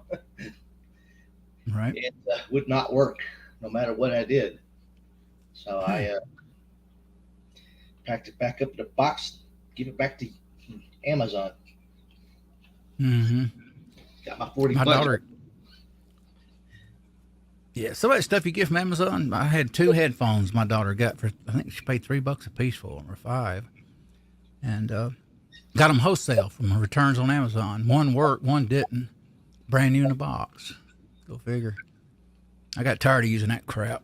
Right. It would not work no matter what I did. So I packed it back up in a box, give it back to Amazon. Mm-hmm. Got my 40 My bucks. daughter. Yeah, some of that stuff you get from Amazon. I had 2 headphones my daughter got for, I think she paid $3 a piece for them, or 5. And got them wholesale from returns on Amazon. One worked, one didn't. Brand new in the box. Go figure. I got tired of using that crap.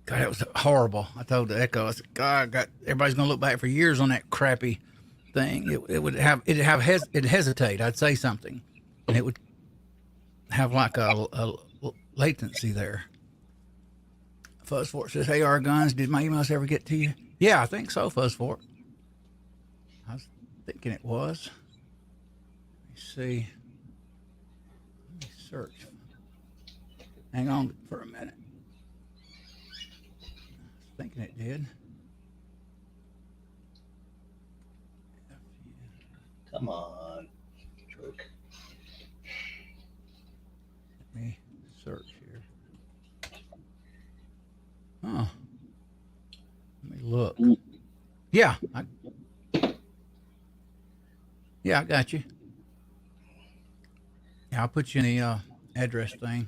God, that was horrible. I told the Echo, I said, God, everybody's gonna look back for years on that crappy thing. It'd hesitate. I'd say something, and it would have like a latency there. Fuzzfort says, "Hey, our guns, did my emails ever get to you?" Yeah, I think so, Fuzzfort. I was thinking it was. Let me see. Let me search. Hang on for a minute. Thinking it did. Come on, jerk. Let me search here. Oh. Let me look. Yeah. I got you. Yeah, I'll put you in the address thing.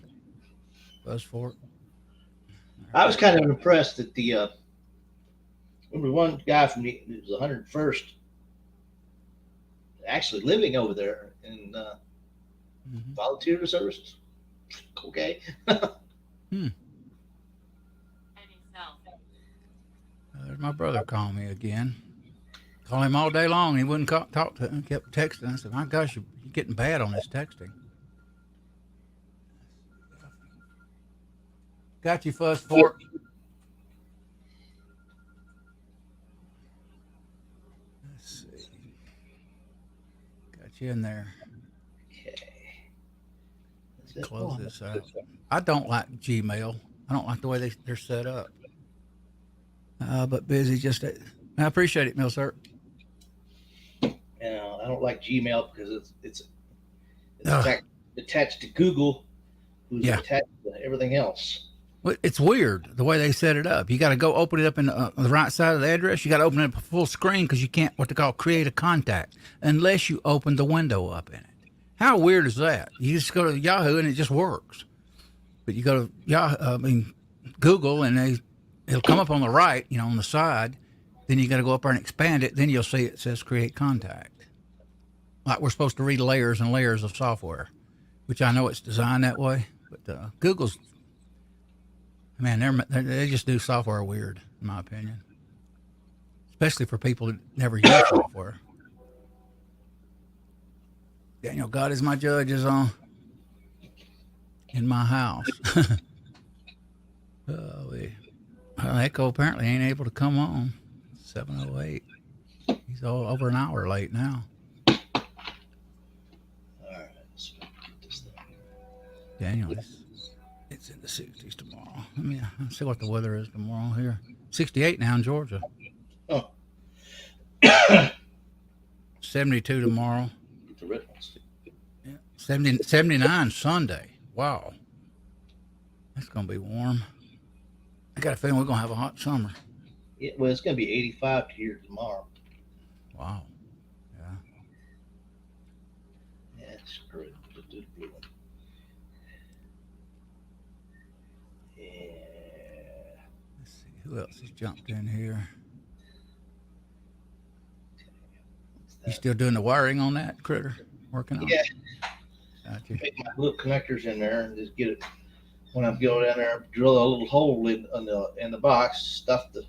Buzzfort. I was kind of impressed that remember one guy from it was 101st actually living over there and volunteer services. Okay. There's my brother calling me again. Call him all day long. He wouldn't talk to him. Kept texting. I said, my gosh, you're getting bad on this texting. Got you, Fuzzfort. Let's see. Got you in there. Okay. Close this out. I don't like Gmail. I don't like the way they're set up. But busy just. I appreciate it, Milsurp. I don't like Gmail because it's attached to Google, who's attached to everything else. Well, it's weird the way they set it up. You got to go open it up on the right side of the address. You got to open it up full screen because you can't what they call create a contact unless you open the window up in it. How weird is that? You just go to Yahoo and it just works. But you go to Google and it'll come up on the right, on the side. Then you got to go up there and expand it. Then you'll see it says create contact. Like we're supposed to read layers and layers of software, which I know it's designed that way. But Google's, man, they just do software weird, in my opinion. Especially for people that never use software. Daniel, God is my judge is on in my house. Echo apparently ain't able to come on. 7:08. He's all over an hour late now. All right, let's get this thing. Daniel, it's in the 60s tomorrow. Let's see what the weather is tomorrow here. 68 now in Georgia. Oh. 72 tomorrow. Get the red ones. Yeah. 79 Sunday. Wow. That's going to be warm. I got a feeling we're going to have a hot summer. Yeah, well, it's going to be 85 here tomorrow. Wow. Yeah. Yeah, screw it. Just do the blue one. Yeah. Let's see. Who else has jumped in here? You still doing the wiring on that critter? Working on it? Gotcha. Take my little connectors in there and just get it. When I go down there, drill a little hole in the box, stuff the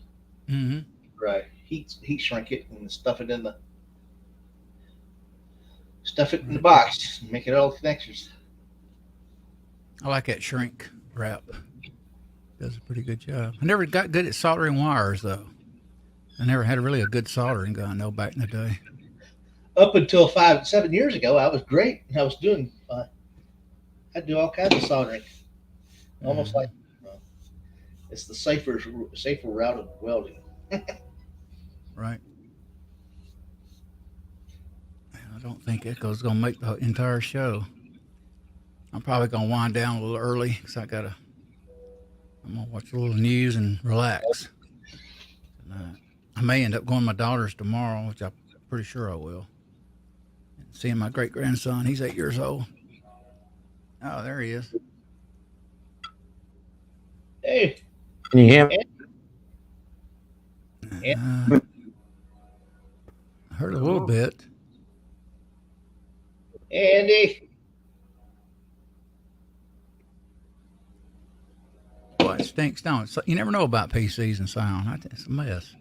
right heat shrink it, and stuff it in the box, and make it all connectors. I like that shrink wrap. Does a pretty good job. I never got good at soldering wires though. I never had really a good soldering gun though back in the day. Up until 7 years ago, I was great. I was doing. I'd do all kinds of soldering. Almost like it's the safer route of welding. Right. I don't think Echo's going to make the entire show. I'm probably going to wind down a little early because I'm going to watch a little news and relax tonight. I may end up going to my daughter's tomorrow, which I'm pretty sure I will. And seeing my great-grandson. He's 8 years old. Oh, there he is. Hey. Can you hear me? I heard a little bit. Andy. Boy, it stinks, don't it? So, you never know about PCs and sound. It's a mess.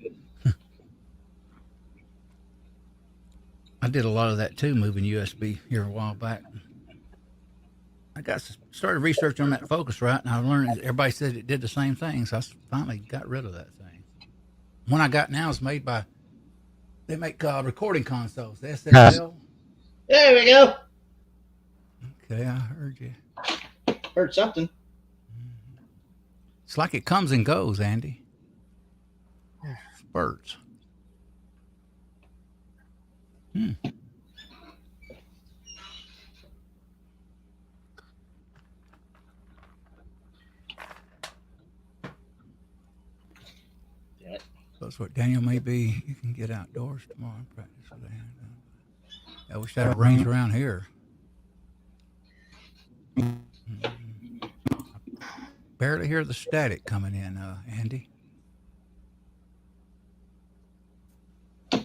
I did a lot of that too, moving USB here a while back. I started researching on that Focusrite, and I learned everybody said it did the same thing, so I finally got rid of that thing. One I got now is made by, they make recording consoles, the SSL. There we go. Okay, I heard you. Heard something. It's like it comes and goes, Andy. Spurts. That's what Daniel may be. You can get outdoors tomorrow and practice with that. I wish that had range around here. Barely hear the static coming in, Andy. There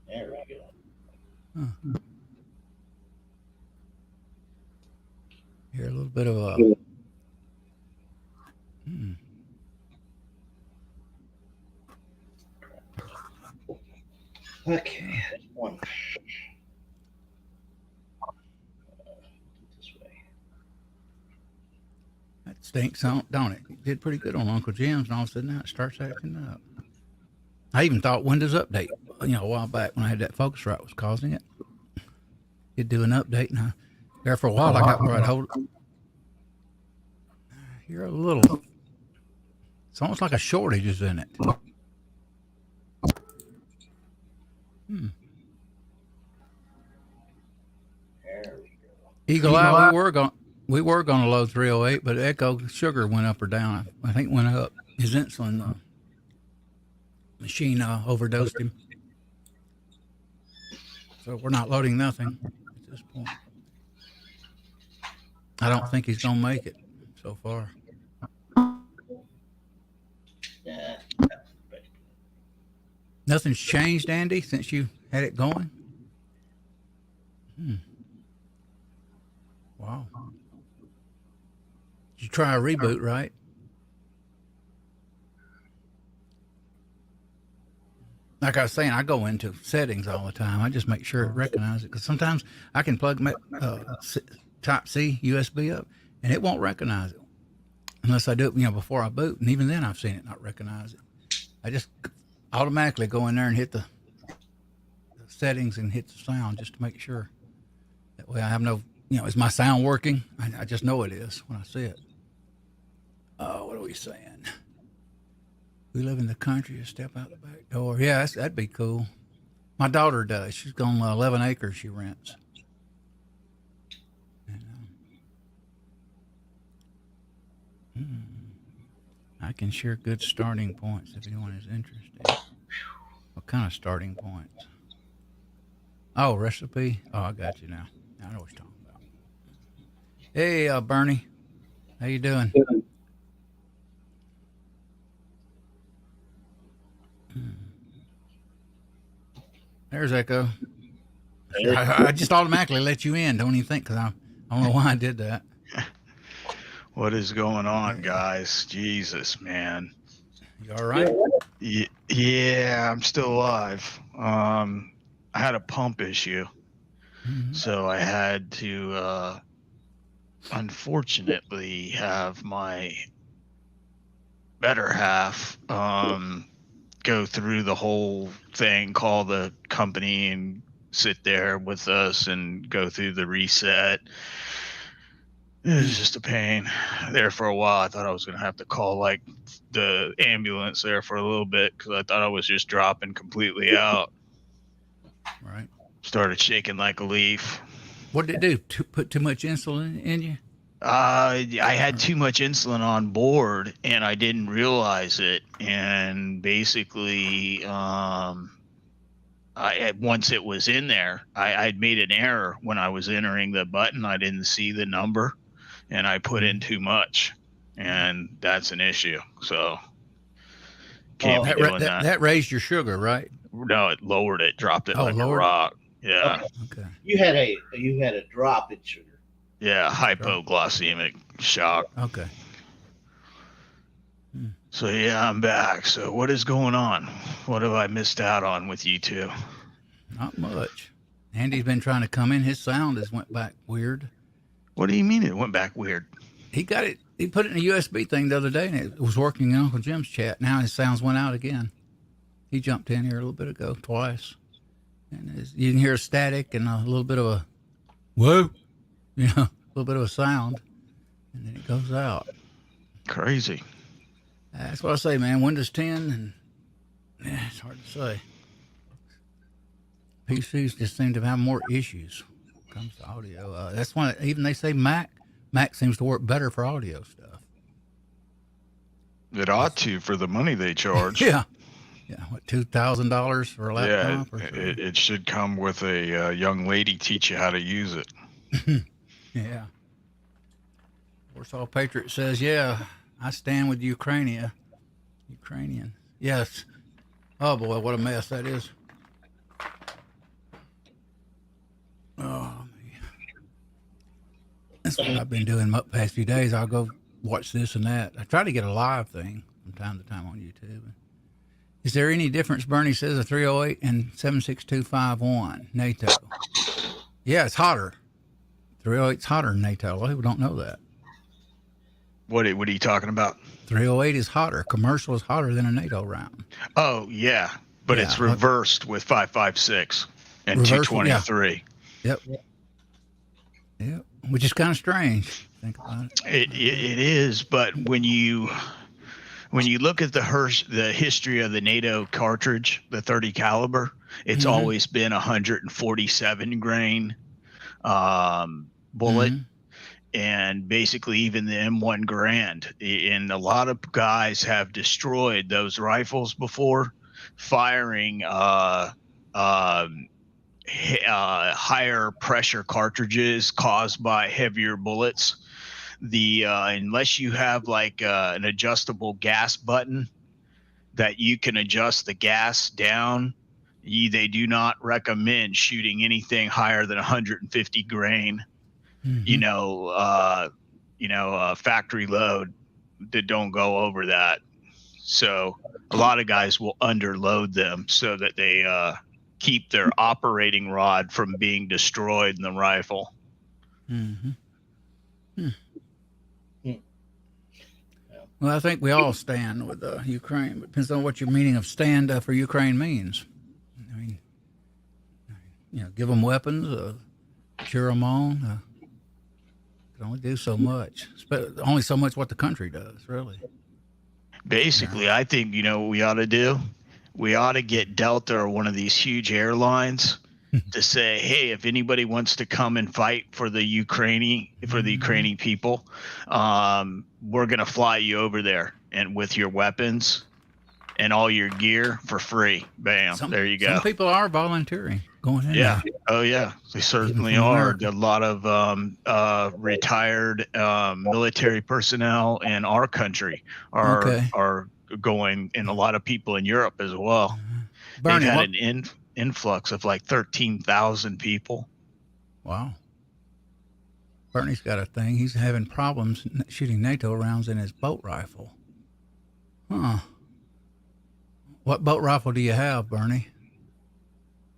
we go. Hear a little bit of a. Okay, one. This way. That stinks, don't it? It did pretty good on Uncle Jim's, and all of a sudden now it starts acting up. I even thought Windows Update, a while back when I had that Focusrite was causing it. It'd do an update, and there for a while I got where I'd hold it. You're a little. It's almost like a shortage is in it. There we go. Eagle Eye, we were going to load 308, but Echo sugar went up or down. I think it went up. His insulin machine overdosed him. So we're not loading nothing at this point. I don't think he's going to make it so far. Yeah. Nothing's changed, Andy, since you had it going? Wow. Did you try a reboot, right? Like I was saying, I go into settings all the time. I just make sure it recognizes it. Because sometimes I can plug my Type-C USB up, and it won't recognize it. unless I do it, before I boot. And even then, I've seen it not recognize it. I just automatically go in there and hit the settings and hit the sound just to make sure. That way, I have no, is my sound working? I just know it is when I see it. Oh, what are we saying? We live in the country. Just step out the back door. Yeah, that'd be cool. My daughter does. She's got 11 acres she rents. I can share good starting points if anyone is interested. What kind of starting points? Oh, recipe. Oh, I got you now. I know what you're talking about. Hey, Bernie, how you doing? There's Echo. I just automatically let you in. Don't even think, because I don't know why I did that. What is going on, guys? Jesus, man. You all right? Yeah, I'm still alive. I had a pump issue, so I had to, unfortunately, have my better half go through the whole thing, call the company and sit there with us and go through the reset. It was just a pain there for a while. I thought I was going to have to call like the ambulance there for a little bit because I thought I was just dropping completely out. Right. Started shaking like a leaf. What did it do? Put too much insulin in you? I had too much insulin on board and I didn't realize it. And basically, once it was in there, I'd made an error when I was entering the button. I didn't see the number. And I put in too much, and that's an issue. So can't be doing that. That raised your sugar, right? No, it lowered it, dropped it like a rock. Yeah. Okay. You had a drop in sugar. Yeah, hypoglycemic shock. Okay. So yeah, I'm back. So what is going on? What have I missed out on with you two? Not much. Andy's been trying to come in. His sound has went back weird. What do you mean it went back weird? He got it. He put it in a USB thing the other day, and it was working in Uncle Jim's chat. Now his sounds went out again. He jumped in here a little bit ago, twice. And you can hear a static and a little bit of a whoa, a little bit of a sound, and then it goes out. Crazy. That's what I say, man. Windows 10, and it's hard to say. PCs just seem to have more issues. Comes to audio, that's why even they say Mac seems to work better for audio stuff. It ought to for the money they charge. Yeah, what, $2,000 for a laptop? Yeah, it should come with a young lady teach you how to use it. Yeah. Warsaw Patriot says, "Yeah, I stand with Ukrainian. Yes. Oh boy, what a mess that is." Oh, that's what I've been doing the past few days. I'll go watch this and that. I try to get a live thing from time to time on YouTube. Is there any difference, Bernie says, a 308 and 76251 NATO? Yeah, it's hotter. 308's hotter than NATO. A lot of people don't know that. What are you talking about? 308 is hotter. Commercial is hotter than a NATO round. Oh, yeah. But it's reversed with 5.56 and 223. Yeah. Yep. Which is kind of strange. Think about it. It is, but when you look at the history of the NATO cartridge, the 30 caliber, it's always been 147 grain bullet, and basically even the M1 Grand. And a lot of guys have destroyed those rifles before, firing higher pressure cartridges caused by heavier bullets. Unless you have like an adjustable gas button that you can adjust the gas down, they do not recommend shooting anything higher than 150 grain. Factory load that don't go over that. So a lot of guys will underload them so that they keep their operating rod from being destroyed in the rifle. Well, I think we all stand with Ukraine. But depends on what your meaning of stand for Ukraine means. I mean, give them weapons, cheer them on. Can only do so much. Only so much what the country does, really. Basically, I think what we ought to do. We ought to get Delta or one of these huge airlines to say, hey, if anybody wants to come and fight for the Ukrainian people, we're gonna fly you over there and with your weapons and all your gear for free. Bam, there you go. Some people are volunteering, going in. Yeah. Oh yeah, they certainly are. A lot of retired military personnel in our country are going, and a lot of people in Europe as well. Bernie, they've had an influx of like 13,000 people. Wow. Bernie's got a thing. He's having problems shooting NATO rounds in his boat rifle. Huh. What boat rifle do you have, Bernie?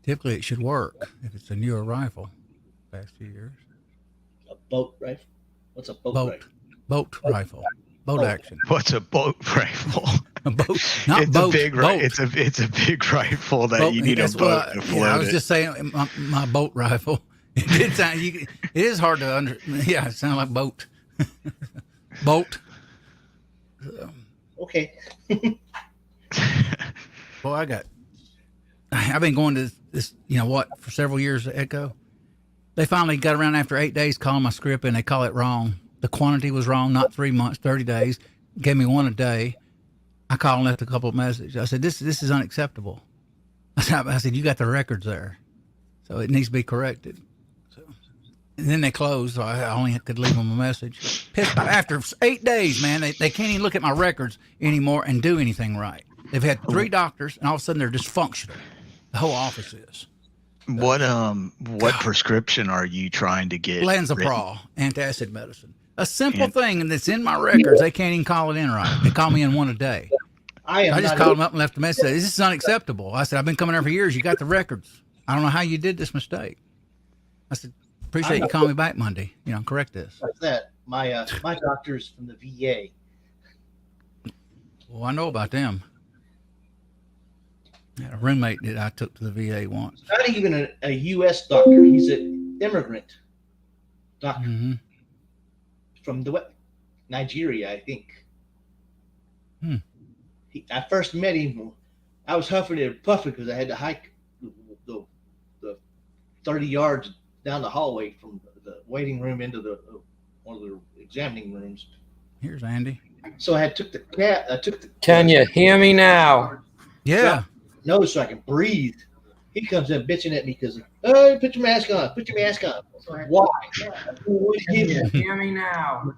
Typically, it should work if it's a newer rifle. Past few years. A boat rifle? What's a boat rifle? Boat rifle. Boat action. What's a boat rifle? A boat, not it's boat. A big, boat. It's a big rifle that you need a boat to float. I was just saying my boat rifle. It is hard to understand. Yeah, it sounds like boat. Boat. Okay. Well, I've been going to this, for several years at Echo. They finally got around after 8 days calling my script, and they call it wrong. The quantity was wrong, not 3 months, 30 days. Gave me one a day. I called and left a couple of messages. I said, this is unacceptable. I said, you got the records there, so it needs to be corrected. And then they closed, so I only could leave them a message. Pissed off. After 8 days, man, they can't even look at my records anymore and do anything right. They've had 3 doctors, and all of a sudden they're dysfunctional. The whole office is. What prescription are you trying to get? Lanzaprol, antacid medicine. A simple thing, and it's in my records. They can't even call it in right. They call me in one a day. I just called them up and left a message. This is unacceptable. I said, I've been coming here for years. You got the records. I don't know how you did this mistake. I said, appreciate you calling me back Monday. Correct this. What's that? My doctor's from the VA. Well, I know about them. I had a roommate that I took to the VA once. Not even a U.S. doctor. He's an immigrant doctor from Nigeria, I think. I first met him. I was huffing and puffing because I had to hike the 30 yards down the hallway from the waiting room into one of the examining rooms. Here's Andy. So I took the cat. Can you hear me now? Yeah. So I can breathe. He comes in bitching at me because, oh, put your mask on. Put your mask on. Why? Can you hear me now?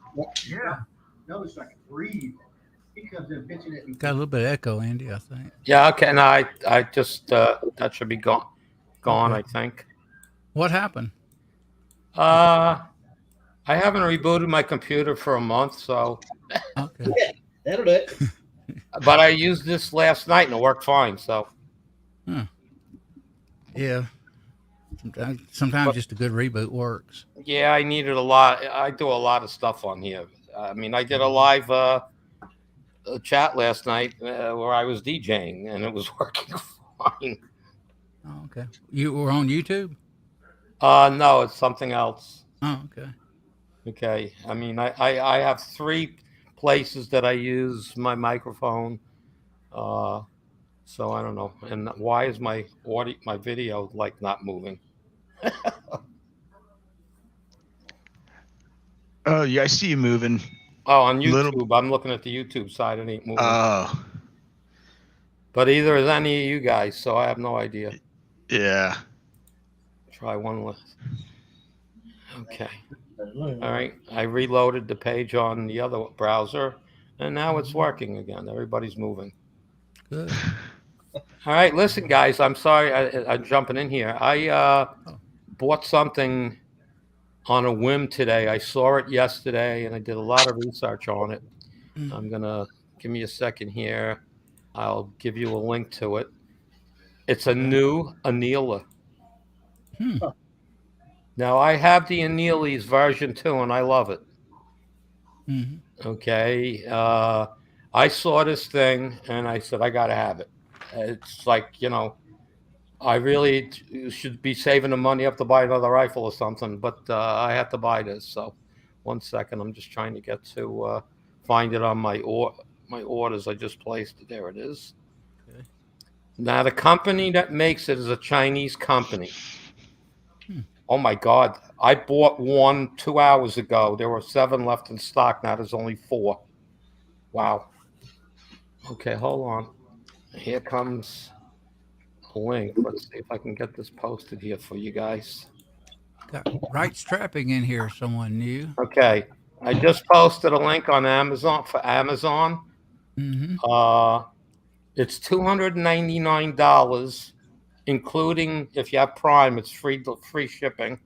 Yeah. So I can breathe. He comes in bitching at me. Got a little bit of echo, Andy, I think. Yeah, okay. And I just that should be gone, I think. What happened? I haven't rebooted my computer for a month, so. Okay. Yeah, that'll do it. But I used this last night and it worked fine. So. Yeah. Sometimes just a good reboot works. Yeah, I needed a lot. I do a lot of stuff on here. I mean, I did a live chat last night where I was DJing and it was working fine. Oh, okay. You were on YouTube? No, it's something else. Oh, okay. Okay. I mean, I have 3 places that I use my microphone. So I don't know. And why is my video like not moving? Oh, yeah, I see you moving. Oh, on YouTube. I'm looking at the YouTube side. It ain't moving. Oh. But either is any of you guys, so I have no idea. Yeah. Try one less. Okay. All right. I reloaded the page on the other browser, and now it's working again. Everybody's moving. Good. All right. Listen, guys, I'm sorry I'm jumping in here. I bought something on a whim today. I saw it yesterday, and I did a lot of research on it. I'm going to give me a second here. I'll give you a link to it. It's a new Annealer. Now, I have the Annealeez version 2, and I love it. Mm-hmm. Okay. I saw this thing and I said, I got to have it. It's like, I really should be saving the money up to buy another rifle or something, but I have to buy this. So 1 second, I'm just trying to get to find it on my orders I just placed. There it is. Okay. Now, the company that makes it is a Chinese company. Hmm. Oh my God. I bought one 2 hours ago. There were 7 left in stock. Now there's only 4. Wow. Okay, hold on. Here comes a link. Let's see if I can get this posted here for you guys. Got right strapping in here. Someone new. Okay. I just posted a link on Amazon for Amazon. Mm-hmm. It's $299, including if you have Prime, it's free shipping.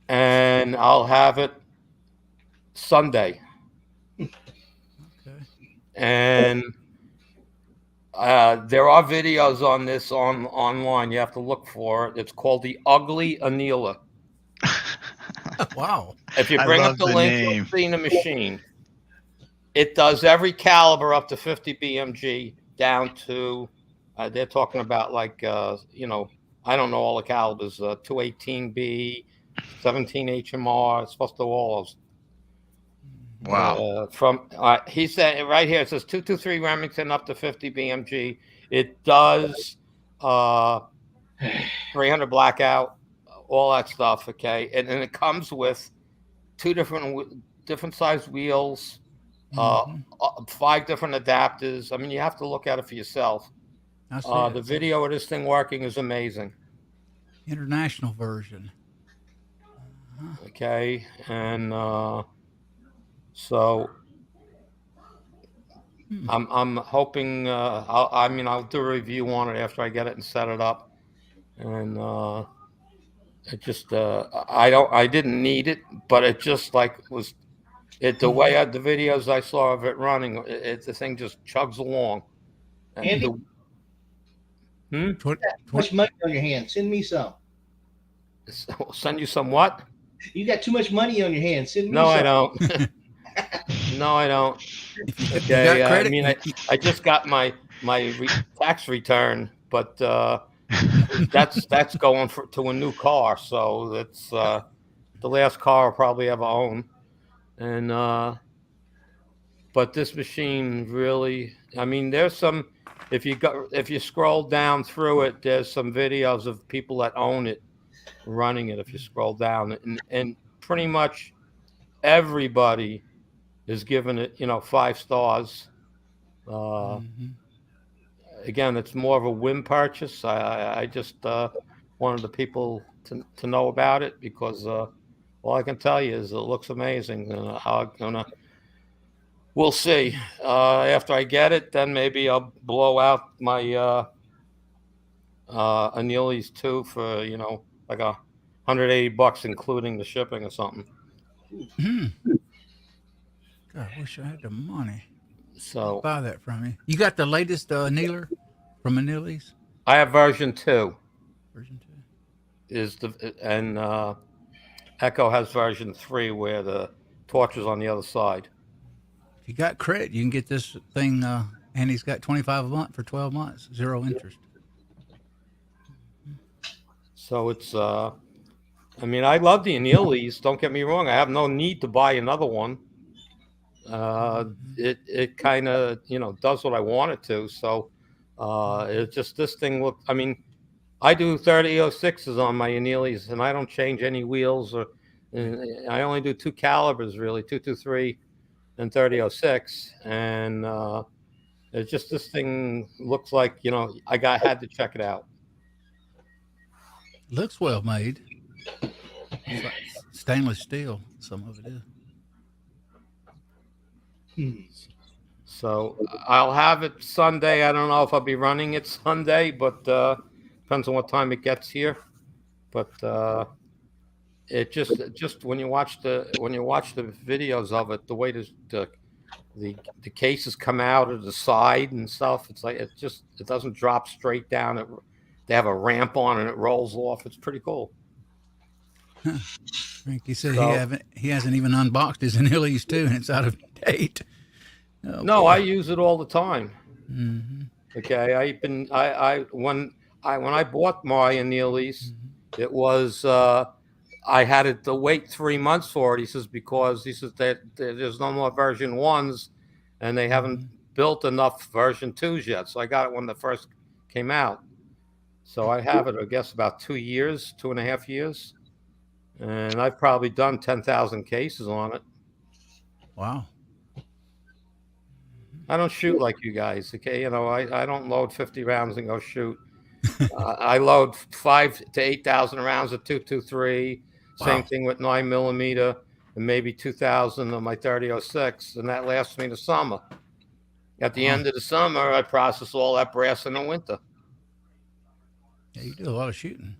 And I'll have it Sunday. Okay. And there are videos on this online. You have to look for it. It's called the Ugly Annealer. Wow. If you I bring up love the the link, name. you'll see the machine. It does every caliber up to 50 BMG down to, they're talking about like, I don't know all the calibers, 218B, 17 HMR, it's supposed to all those. Wow. He said right here, it says 223 Remington up to 50 BMG. It does 300 blackout, all that stuff. Okay. And it comes with 2 different size wheels, Mm-hmm. 5 different adapters. I mean, you have to look at it for yourself. I see The it. video of this thing working is amazing. International version. Okay. And so I'm hoping I'll do a review on it after I get it and set it up. And it just I didn't need it, but it just like was it the way the videos I saw of it running, the thing just chugs along. Andy, Tw- much money on your hands. Send me some. Send you some what? You got too much money on your hands. Send me No, some. I don't. No, I don't. You Okay, got credit? I mean, I just got my tax return, but that's going to a new car, so that's the last car I'll probably ever own, and but this machine really, I mean, there's some. If you scroll down through it, there's some videos of people that own it running it. If you scroll down, and pretty much everybody is giving it, 5 stars. Mm-hmm. Again, it's more of a whim purchase. I just wanted the people to know about it because all I can tell you is it looks amazing. We'll see. After I get it, then maybe I'll blow out my Annealing too for like $180, including the shipping or something. God, I wish I had the money. So Buy that from you. You got the latest annealer from Annealeez? I have version 2. Version 2. And Echo has version 3 where the torch is on the other side. If you got credit, you can get this thing, and he's got 25 a month for 12 months, 0 interest. So it's, I mean, I love the Annealing. Don't get me wrong. I have no need to buy another one. It kind of, does what I want it to. So it's just this thing look. I mean, I do 30-06s on my Annealing, and I don't change any wheels I only do 2 calibers really, 223 and 30-06, and it's just this thing looks like had to check it out. Looks well made. It's like stainless steel. Some of it is. So I'll have it Sunday. I don't know if I'll be running it Sunday, but depends on what time it gets here. But it just when you watch the videos of it, the way the cases come out of the side and stuff, it's like it doesn't drop straight down. They have a ramp on and it rolls off. It's pretty cool. Frankie said So- he hasn't even unboxed his Annealeez 2, and it's out of date. Oh, No, boy. I use it all the time. Mm-hmm. Okay, when I bought my Annealing, it was I had it to wait 3 months for it. He says because that there's no more version 1s, and they haven't built enough version 2s yet. So I got it when the first came out. So I have it, I guess, about 2 years, 2.5 years, and I've probably done 10,000 cases on it. Wow. I don't shoot like you guys, okay? I don't load 50 rounds and go shoot. I load 5,000 to 8,000 rounds of 223. Same Wow. thing with 9mm, and maybe 2,000 of my 30-06, and that lasts me the summer. At the end of the summer, I process all that brass in the winter. Yeah, you do a lot of shooting.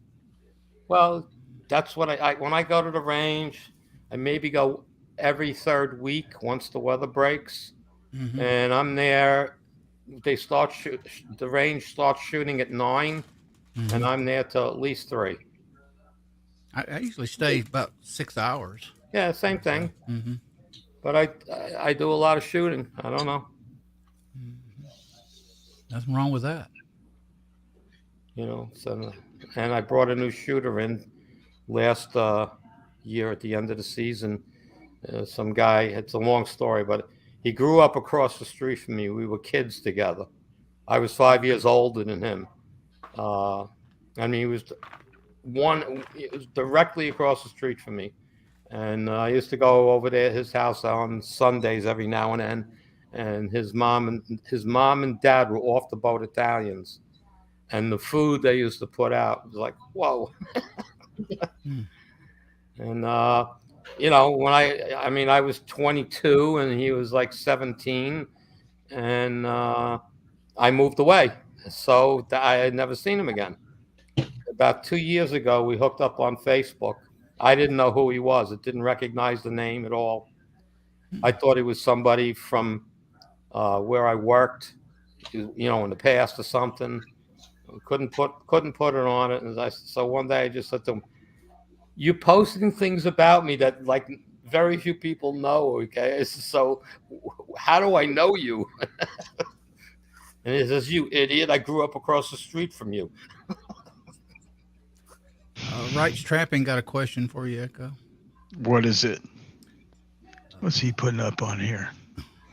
Well, that's what when I go to the range, I maybe go every third week once the weather breaks, Mm-hmm. and I'm there. The range starts shooting at 9, and I'm there till at least 3. I usually stay about 6 hours. Yeah, same thing. Mm-hmm. But I do a lot of shooting. I don't know. Nothing wrong with that. So, and I brought a new shooter in last year at the end of the season. Some guy, it's a long story, but he grew up across the street from me. We were kids together. I was 5 years older than him. He was directly across the street from me. And I used to go over there at his house on Sundays every now and then. And his mom and dad were off the boat Italians. And the food they used to put out was like, whoa. And, when I was 22 and he was like 17, and I moved away. So I had never seen him again. About 2 years ago, we hooked up on Facebook. I didn't know who he was. It didn't recognize the name at all. I thought he was somebody from where I worked, in the past or something. Couldn't put it on it. And so one day I just said to him, "You posting things about me that like very few people know, okay? So how do I know you?" And he says, "You idiot! I grew up across the street from you." Wright's Trapping got a question for you, Echo. What is it? What's he putting up on here?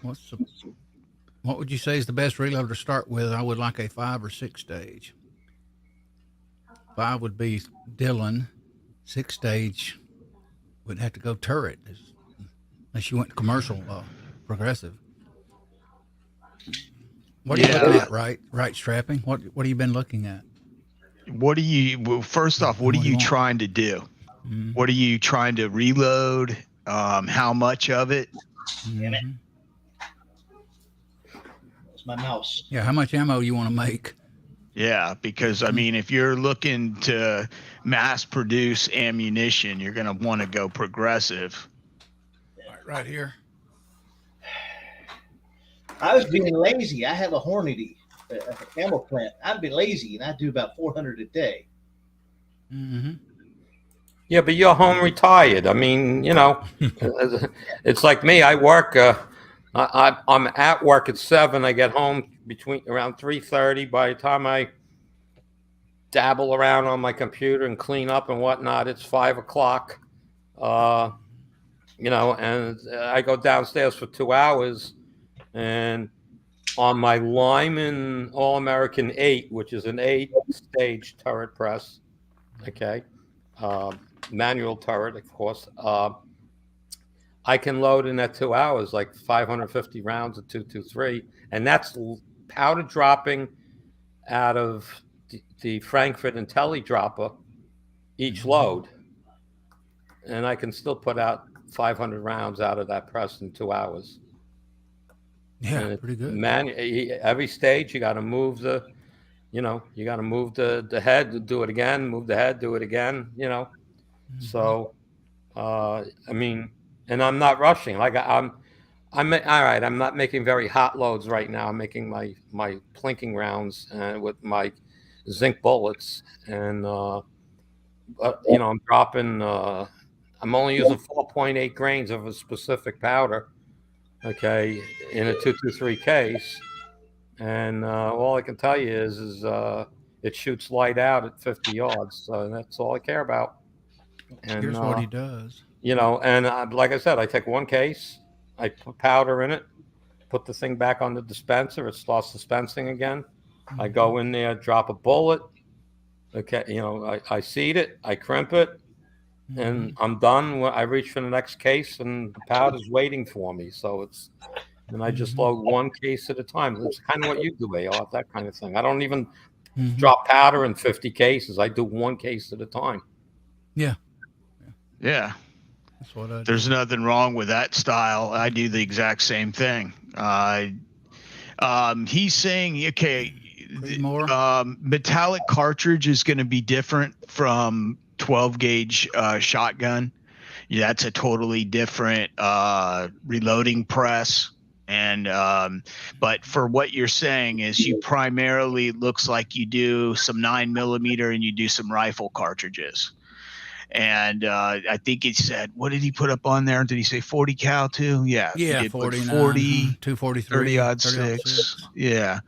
What would you say is the best reload to start with? I would like a 5 or 6 stage. 5 would be Dillon. 6 stage would have to go turret, unless you went commercial, progressive. What are you looking at, Wright's Trapping? What have you been looking at? First off, what are you trying to do? Mm-hmm. What are you trying to reload? How much of it? Mm-hmm. That's my mouse. Yeah, how much ammo you want to make? Yeah, because if you're looking to mass produce ammunition, you're going to want to go progressive. Right here. I was being lazy. I have a Hornady, a ammo plant. I'd be lazy, and I do about 400 a day. Mm-hmm. Yeah, but you're home retired. It's like me. I work. I'm at work at 7. I get home around 3:30. By the time I dabble around on my computer and clean up and whatnot, it's 5 o'clock. And I go downstairs for 2 hours, and on my Lyman All-American 8, which is an 8-stage turret press, okay, manual turret, of course, I can load in that 2 hours like 550 rounds of 223, and that's powder dropping out of the Frankfurt and Telly dropper each load, and I can still put out 500 rounds out of that press in 2 hours. Yeah, pretty good. Every stage you got to move the head to do it again, move the head, do it again, Mm-hmm. So, and I'm not rushing. Like I'm all right. I'm not making very hot loads right now. I'm making my plinking rounds with my zinc bullets, and I'm dropping. I'm only using 4.8 grains of a specific powder, okay, in a 223 case. And all I can tell you is it shoots light out at 50 yards. So that's all I care about. And, Here's what he does. you know, and like I said, I take one case, I put powder in it, put the thing back on the dispenser, it starts dispensing again. I go in there, drop a bullet. Okay, you know, I seed it, I crimp it, and I'm done. I reach for the next case, and the powder's waiting for me. So and I just load one case at a time. It's kind of what you do, AR, that kind of thing. I don't even drop powder in 50 cases. I do one case at a time. Yeah. Yeah. That's what I do. There's nothing wrong with that style. I do the exact same thing. He's saying, okay, more. Metallic cartridge is going to be different from 12 gauge shotgun. Yeah, that's a totally different reloading press. And but for what you're saying is you primarily looks like you do some 9mm and you do some rifle cartridges. And I think he said, what did he put up on there? Did he say 40 cal too? Yeah. Yeah, 40, 243, 30-06. Yeah.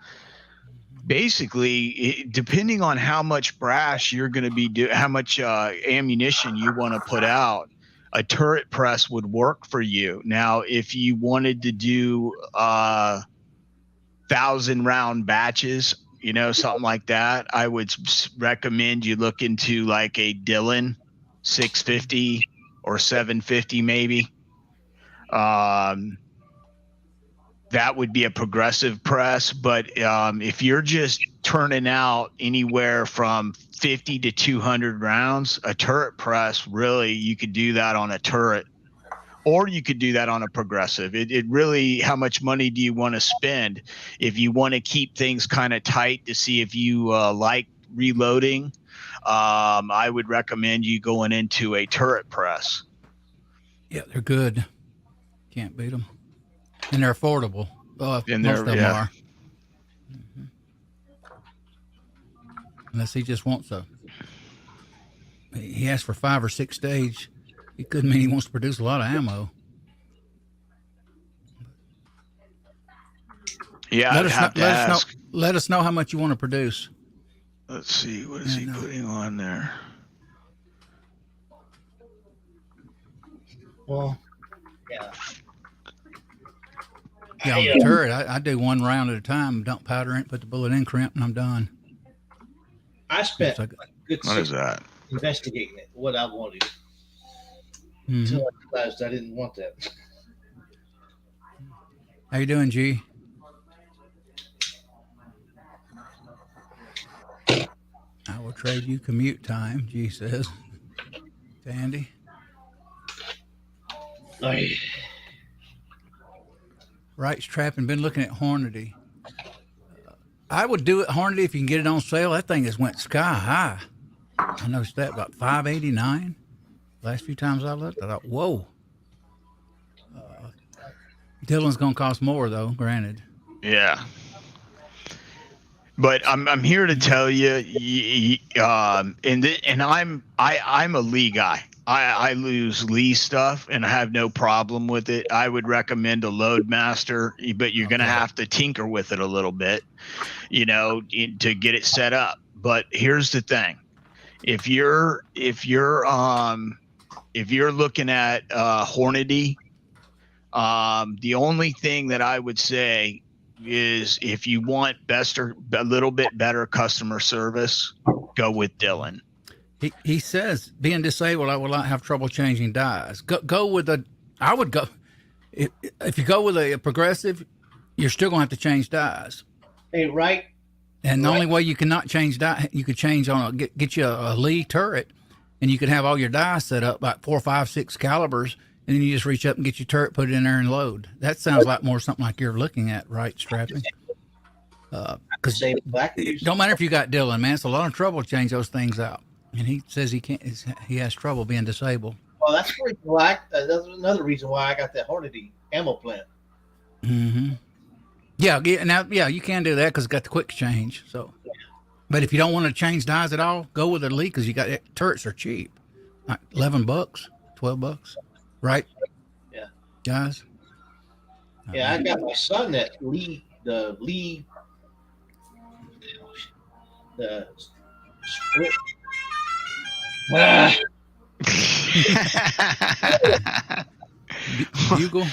Basically, depending on how much brass you're going to be how much ammunition you want to put out, a turret press would work for you. Now, if you wanted to do 1,000-round batches, you know, something like that, I would recommend you look into like a Dillon 650 or 750 maybe. That would be a progressive press, but if you're just turning out anywhere from 50 to 200 rounds, a turret press, really, you could do that on a turret, or you could do that on a progressive. It really, how much money do you want to spend? If you want to keep things kind of tight to see if you like reloading, I would recommend you going into a turret press. Yeah, they're good. Can't beat them. And they're affordable. Most of them are. Unless he just wants he asked for 5 or 6 stage. It could mean he wants to produce a lot of ammo. Yeah, let us know how much you want to produce. Let's see, what is he putting on there? Well, yeah. Yeah, on the turret, I do 1 round at a time, dump powder in, put the bullet in, crimp, and I'm done. I spent a good what is that? investigating it, what I wanted. Until I realized I didn't want that. How you doing, G? I will trade you commute time, G says. To Andy. Wright's trapping. Been looking at Hornady. I would do it Hornady if you can get it on sale. That thing has went sky high. I noticed that about $589. Last few times I looked, I thought, whoa. Dillon's gonna cost more though, granted. Yeah. But I'm here to tell you, and I'm a Lee guy. I lose Lee stuff, and I have no problem with it. I would recommend a Loadmaster, but you're going to have to tinker with it a little bit, you know, to get it set up. But here's the thing: if you're looking at Hornady, the only thing that I would say is if you want a little bit better customer service, go with Dillon. He says being disabled, I will not have trouble changing dies. Go with I would go if you go with a progressive, you're still gonna have to change dies. Hey, right. And the only way you cannot change die, you could change on get you a Lee turret, and you could have all your dies set up like 4, 5, 6 calibers, and then you just reach up and get your turret, put it in there, and load. That sounds like more something like you're looking at, right, Strapping? Because it don't matter if you got Dillon, man. It's a lot of trouble to change those things out. And he says he can't. He has trouble being disabled. Well, that's that's another reason why I got that Hornady ammo plant. Mm-hmm. Yeah. Now, you can do that because it's got the quick change. So, but if you don't want to change dies at all, go with a Lee because you got turrets are cheap, like $11. $12, right? Yeah. Guys. Yeah, I got my son that the split. Ah, Bugle.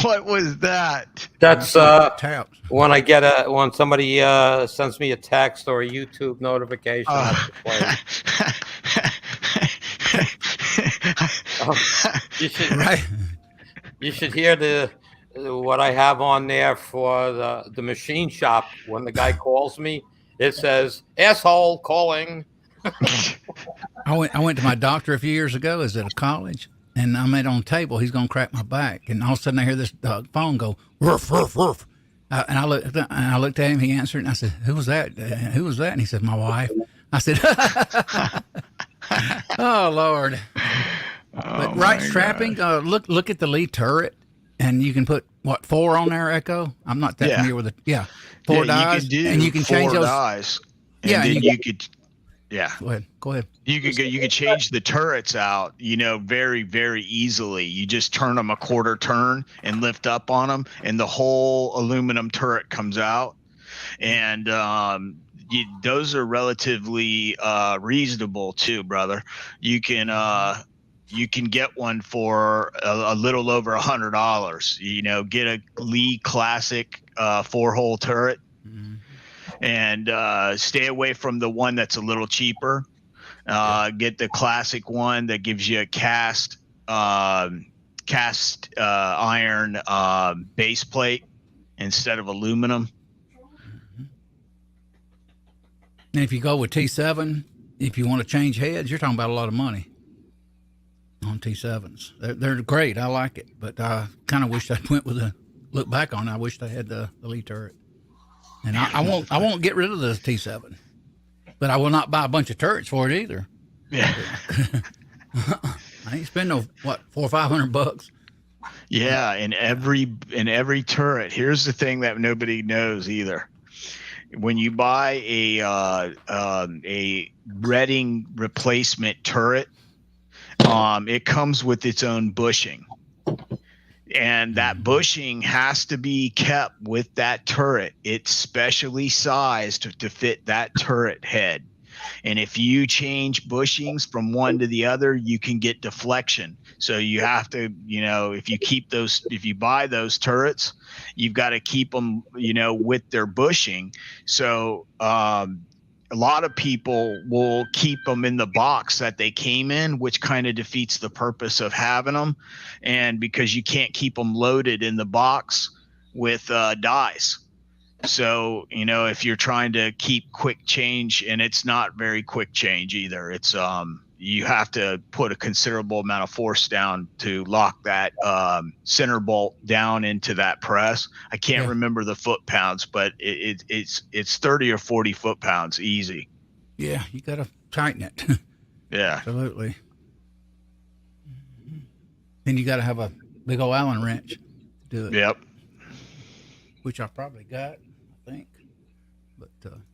What was that? That's Taps. when I get when somebody sends me a text or a YouTube notification. That's the play. You should Right. you should hear the what I have on there for the machine shop. When the guy calls me, it says "asshole calling." I went to my doctor a few years ago. Is at a college, and I'm at on a table. He's gonna crack my back, and all of a sudden I hear this phone go roof roof roof. And I looked at him. He answered, and I said, "Who was that? Who was that?" And he said, "My wife." I said, "Oh Lord." But right strapping. Look at the lead turret, and you can put what 4 on there. Echo. I'm not that familiar with it. Yeah, 4 dies, you can do and you can 4 change those. dies, and Yeah, then you could. Yeah. Go ahead. You could change the turrets out, very, very easily. You just turn them a quarter turn and lift up on them, and the whole aluminum turret comes out. And those are relatively reasonable too, brother. You can get one for a little over $100. Get a Lee Classic 4-hole turret. And stay away from the one that's a little cheaper. Get the classic one that gives you a cast iron base plate instead of aluminum. And if you go with T7, if you want to change heads, you're talking about a lot of money on T7s. They're great. I like it, but I kind of wish I went with look back on it. I wished I had the lead turret. And I won't get rid of the T7, but I will not buy a bunch of turrets for it either. Yeah. I ain't spend no $400 or $500. Yeah, in every turret. Here's the thing that nobody knows either. When you buy a Reading replacement turret, it comes with its own bushing. And that bushing has to be kept with that turret. It's specially sized to fit that turret head. And if you change bushings from one to the other, you can get deflection. So you have to, if you buy those turrets, you've got to keep them, with their bushing. So, a lot of people will keep them in the box that they came in, which kind of defeats the purpose of having them. And because you can't keep them loaded in the box with dies. So, if you're trying to keep quick change, and it's not very quick change either, it's you have to put a considerable amount of force down to lock that center bolt down into that press. I can't remember the foot pounds, but it's 30 or 40 foot pounds easy. Yeah, you got to tighten it. Yeah, absolutely. Then you got to have a big old Allen wrench to do it. Yep. Which I probably got, I think. But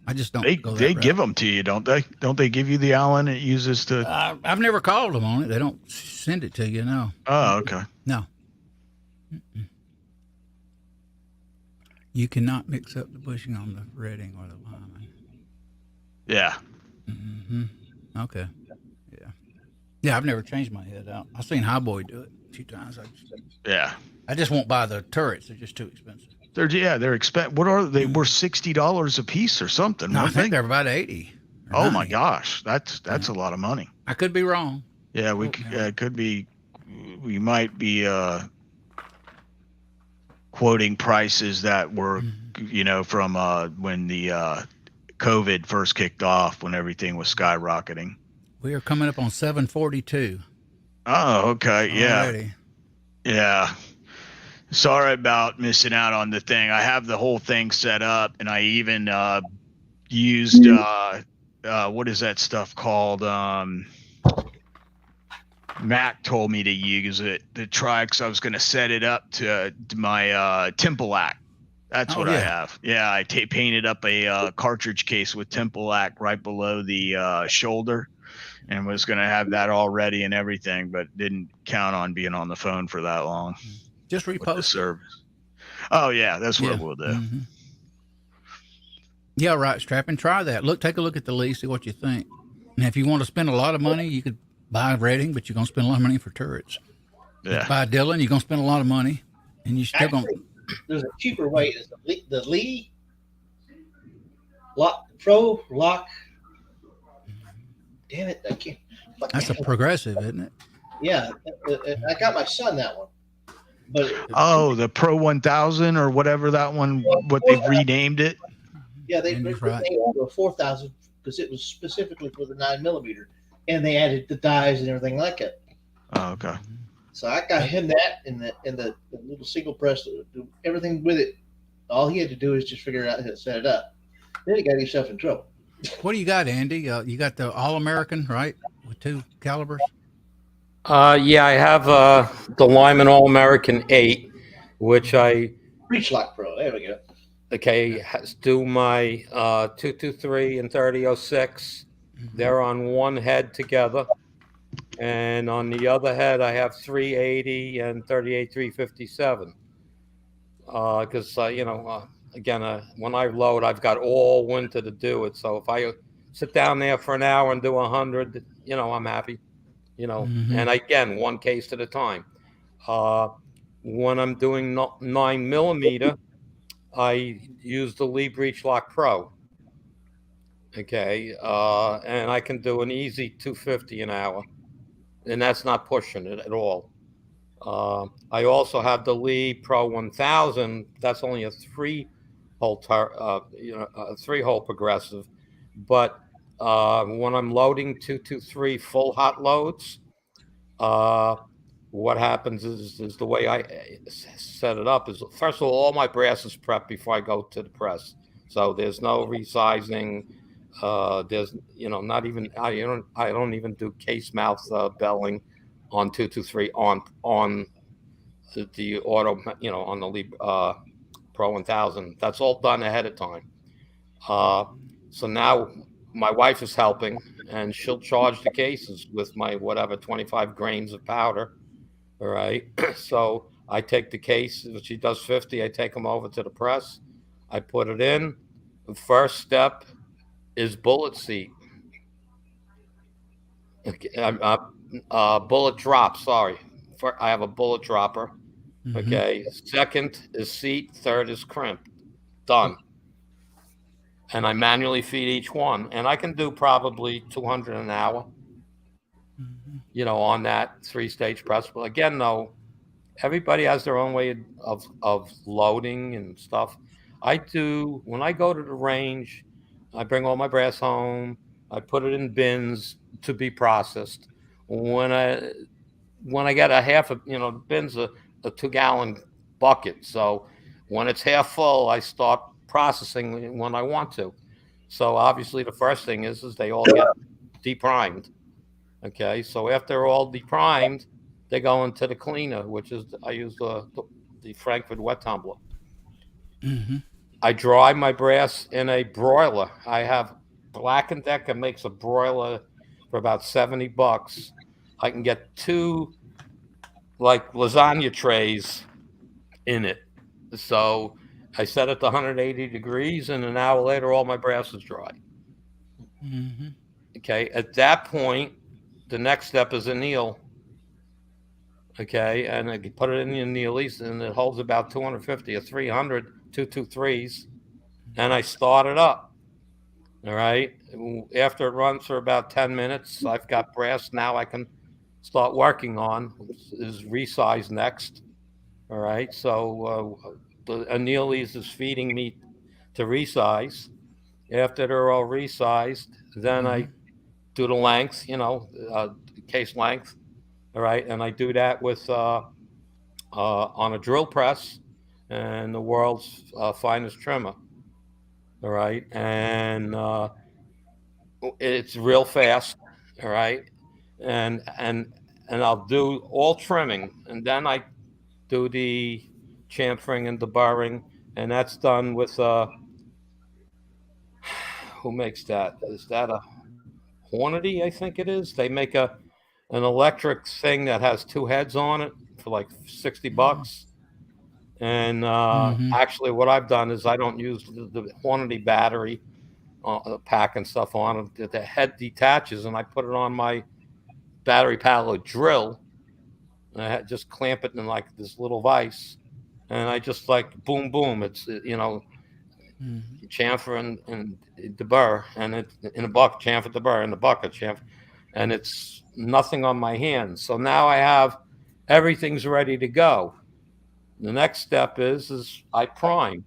I just don't. They give them to you, don't they? Don't they give you the Allen it uses to? I've never called them on it. They don't send it to you. No. Oh, okay. No. Mm-mm. You cannot mix up the bushing on the Reading or the Lyman. Yeah. Mm-hmm. Okay. Yeah. Yeah, I've never changed my head out. I've seen Highboy do it a few times. I just won't buy the turrets. They're just too expensive. They're expensive. What are they? Were $60 a piece or something? No, I think they're about 80. Oh my gosh, that's a lot of money. I could be wrong. Yeah, could be. We might be quoting prices that were, from when the COVID first kicked off, when everything was skyrocketing. We are coming up on 742. Oh, okay, yeah, already. Yeah. Sorry about missing out on the thing. I have the whole thing set up, and I even used what is that stuff called? Mac told me to use it to try, because I was going to set it up to my Temple-Lac. That's what I have. Yeah, I painted up a cartridge case with Temple-Lac right below the shoulder, and was going to have that all ready and everything, but didn't count on being on the phone for that long. Just with the repost it. service. Oh yeah, that's what Yeah. we'll do. Mm-hmm. Yeah, right, Strapping. Try that. Take a look at the lease, see what you think. And if you want to spend a lot of money, you could buy Reading, but you're going to spend a lot of money for turrets. Yeah. Buy Dillon, you're going to spend a lot of money, and you're still going to. There's a cheaper way. Is the Lee Lock Pro Lock. Damn it! I can't. That's a progressive, isn't it? Yeah, I got my son that one. But the Pro 1000 or whatever that one, what they've renamed it. Yeah, they Andy's named it to 4,000 because it was specifically for the 9mm, and they added the dies and everything like it. Oh, okay. So I got him that and the little single press, do everything with it. All he had to do is just figure out how to set it up. Then he got himself in trouble. What do you got, Andy? You got the All-American, right, with 2 calibers? Yeah, I have the Lyman All-American 8, which I Breech Lock Pro. There we go. do my 223 and 3006. They're on one head together, and on the other head I have 380 and 38 357. Because again, when I load, I've got all winter to do it. So if I sit down there for an hour and do 100, I'm happy. And again, one case at a time. When I'm doing 9mm, I use the Lee Breech Lock Pro. Okay, and I can do an easy 250 an hour, and that's not pushing it at all. I also have the Lee Pro 1000. That's only a 3-hole, a 3-hole progressive. But when I'm loading 223 full hot loads, what happens is the way I set it up is, first of all my brass is prepped before I go to the press. So there's no resizing. There's not even I don't even do case mouth belling on 223 on the auto, on the Lee Pro 1000. That's all done ahead of time. So now my wife is helping, and she'll charge the cases with my 25 grains of powder. All right. So I take the case. If she does 50, I take them over to the press. I put it in. The first step is bullet seat. Bullet drop. Sorry. I have a bullet dropper. Okay. Second is seat. Third is crimp. Done. And I manually feed each one. And I can do probably 200 an hour, on that 3-stage press. But again, though, everybody has their own way of loading and stuff. When I go to the range, I bring all my brass home. I put it in bins to be processed. When I get a half of, the bin's a 2-gallon bucket. So when it's half full, I start processing when I want to. So obviously the first thing is they all get deprimed. Okay. So after they're all deprimed, they go into the cleaner, which is, I use the Frankfurt wet tumbler. I dry my brass in a broiler. I have Black & Decker makes a broiler for about $70. I can get 2 like lasagna trays in it. So I set it to 180 degrees, and an hour later, all my brass is dry. Okay. At that point, the next step is anneal. Okay, and I put it in the Annealeez, and it holds about 250 or 300 223s, and I start it up. All right. After it runs for about 10 minutes, I've got brass now I can start working on. Is resize next. All right. So the Annealeez is feeding me to resize. After they're all resized, then I do the length, case length. All right, and I do that with on a drill press and the world's finest trimmer. All right, and it's real fast. All right, and I'll do all trimming, and then I do the chamfering and deburring, and that's done with who makes that? Is that a Hornady, I think it is. They make an electric thing that has 2 heads on it for like $60. And actually, what I've done is I don't use the Hornady battery pack and stuff on it. The head detaches, and I put it on my battery powered drill. And I just clamp it in like this little vise, and I just like boom, boom. It's chamfer and deburr, and it's in a bucket, chamfer deburr in the bucket, chamfer, and it's nothing on my hands. So now I have everything's ready to go. The next step is I prime.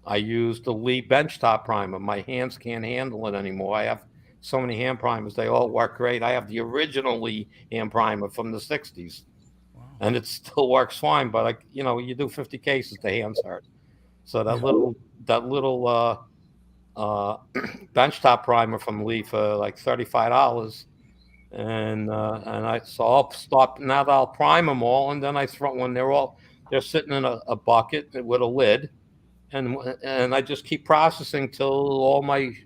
I use the Lee benchtop primer. My hands can't handle it anymore. I have so many hand primers; they all work great. I have the original Lee hand primer from the '60s, and it still works fine. But like you do 50 cases, the hands hurt. So that little benchtop primer from Lee for like $35, and I'll stop now that I'll prime them all, and then I throw when they're sitting in a bucket with a lid, and I just keep processing till all my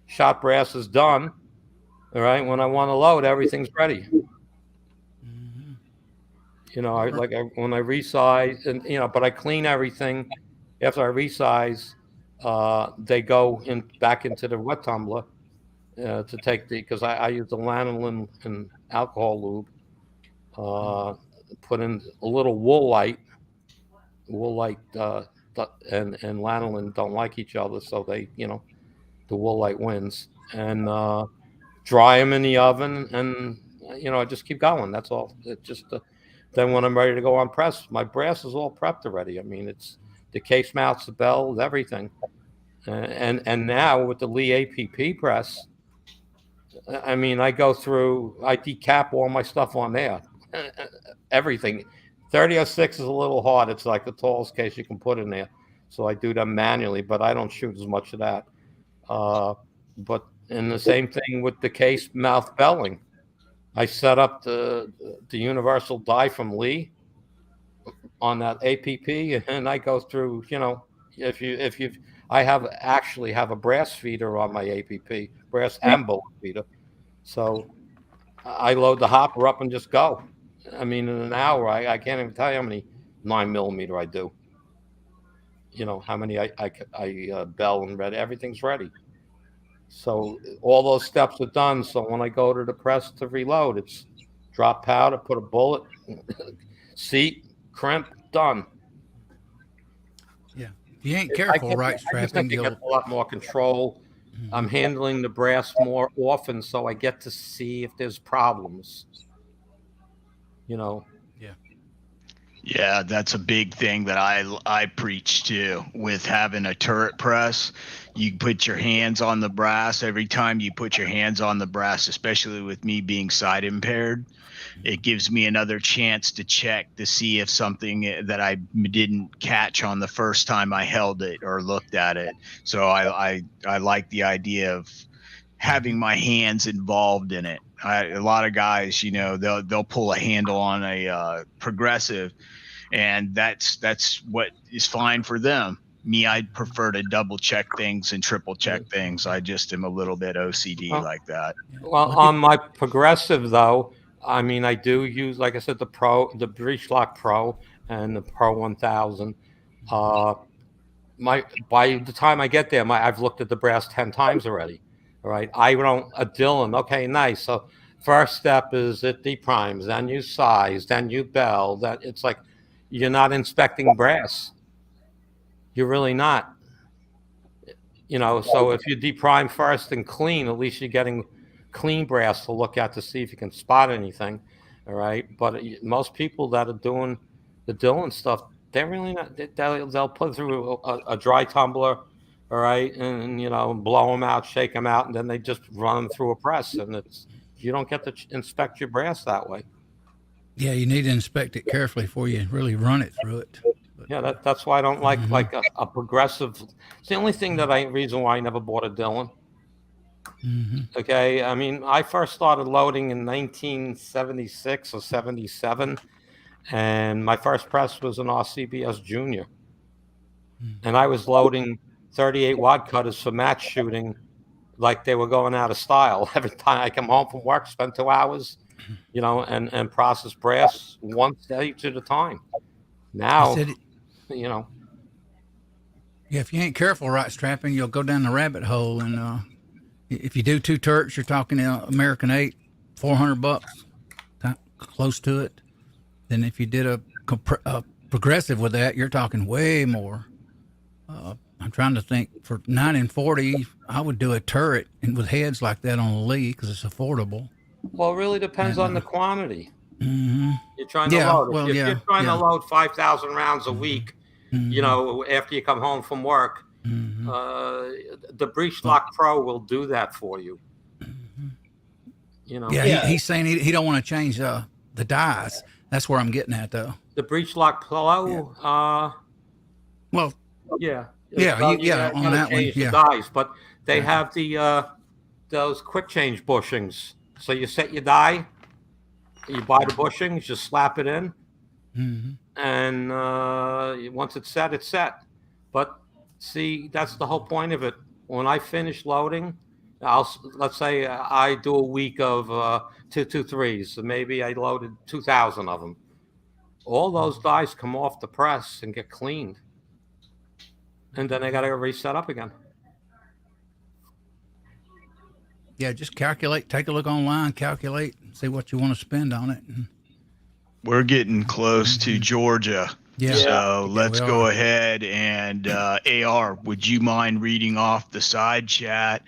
shot brass is done. All right, when I want to load, everything's ready. When I resize, and but I clean everything after I resize. They go back into the wet tumbler to take because I use the lanolin and alcohol lube. Put in a little wool light. And lanolin don't like each other, so they the wool light wins, and dry them in the oven, and I just keep going. That's all. It just then when I'm ready to go on press, my brass is all prepped already. I mean, it's the case mounts, the bell, everything, and now with the Lee APP press, I mean, I decap all my stuff on there, everything. 3006 is a little hard. It's like the tallest case you can put in there, so I do them manually, but I don't shoot as much of that. But in the same thing with the case mouth belling, I set up the universal die from Lee on that APP, and I go through. I actually have a brass feeder on my APP, brass and bullet feeder, so I load the hopper up and just go. I mean, in an hour, I can't even tell you how many 9mm I do. How many I bell and ready. Everything's ready. So all those steps are done. So when I go to the press to reload, it's drop powder, put a bullet, seat, crimp, done. Yeah. If you ain't careful, right, strapping, you'll get a lot more control. I'm handling the brass more often, so I get to see if there's problems. Yeah, that's a big thing that I preach too with having a turret press. You put your hands on the brass. Every time you put your hands on the brass, especially with me being sight impaired, it gives me another chance to check to see if something that I didn't catch on the first time I held it or looked at it. So I like the idea of having my hands involved in it. A lot of guys, they'll pull a handle on a progressive, and that's what is fine for them. Me, I prefer to double check things and triple check things. I just am a little bit OCD like that. Well, on my progressive though, I mean, I do use, like I said, the Breech Lock Pro and the Pro 1000. By the time I get there, I've looked at the brass 10 times already. All right, I don't a Dillon. Okay, nice. So first step is it deprimes, then you size, then you bell. Then it's like you're not inspecting brass. You're really not. So if you deprime first and clean, at least you're getting clean brass to look at to see if you can spot anything. All right, but most people that are doing the Dillon stuff, they're really not. They'll put through a dry tumbler. All right, and blow them out, shake them out, and then they just run them through a press, and you don't get to inspect your brass that way. Yeah, you need to inspect it carefully before you really run it through it. Yeah, that's why I don't like a progressive. It's the only reason why I never bought a Dillon. Okay, I mean, I first started loading in 1976 or 77, and my first press was an RCBS Junior, and I was loading 38 wad cutters for match shooting like they were going out of style. Every time I come home from work, spend 2 hours, and process brass one stage at a time. I Now, said, yeah, if you ain't careful right strapping, you'll go down the rabbit hole. And if you do 2 Turks, you're talking American 8, $400, close to it. Then if you did a progressive with that, you're talking way more. I'm trying to think. For 9 and 40, I would do a turret and with heads like that on a Lee because it's affordable. well, it really depends And, on the quantity mm-hmm. you're trying to Yeah, load. well, If yeah, you're trying to yeah. load 5,000 rounds a week, Mhm. after you come home from work, Mhm. the Breech Lock Pro will do that for you. Yeah, Yeah. he's saying he don't want to change the dies. That's where I'm getting at, though. The Breech Lock Pro, Well, yeah, yeah, so you gotta on that one, change the yeah. dies, but they Yeah. have those quick change bushings. So you set your die, you buy the bushings, just slap it in, Mm-hmm. and once it's set, it's set. But see, that's the whole point of it. When I finish loading, let's say I do a week of 223s, so maybe I loaded 2,000 of them. All those dies come off the press and get cleaned, and then I got to reset up again. Yeah, just calculate. Take a look online, calculate, see what you want to spend on it. We're getting close to Georgia. Yeah. So let's we go are. ahead and AR, would you mind reading off the side chat?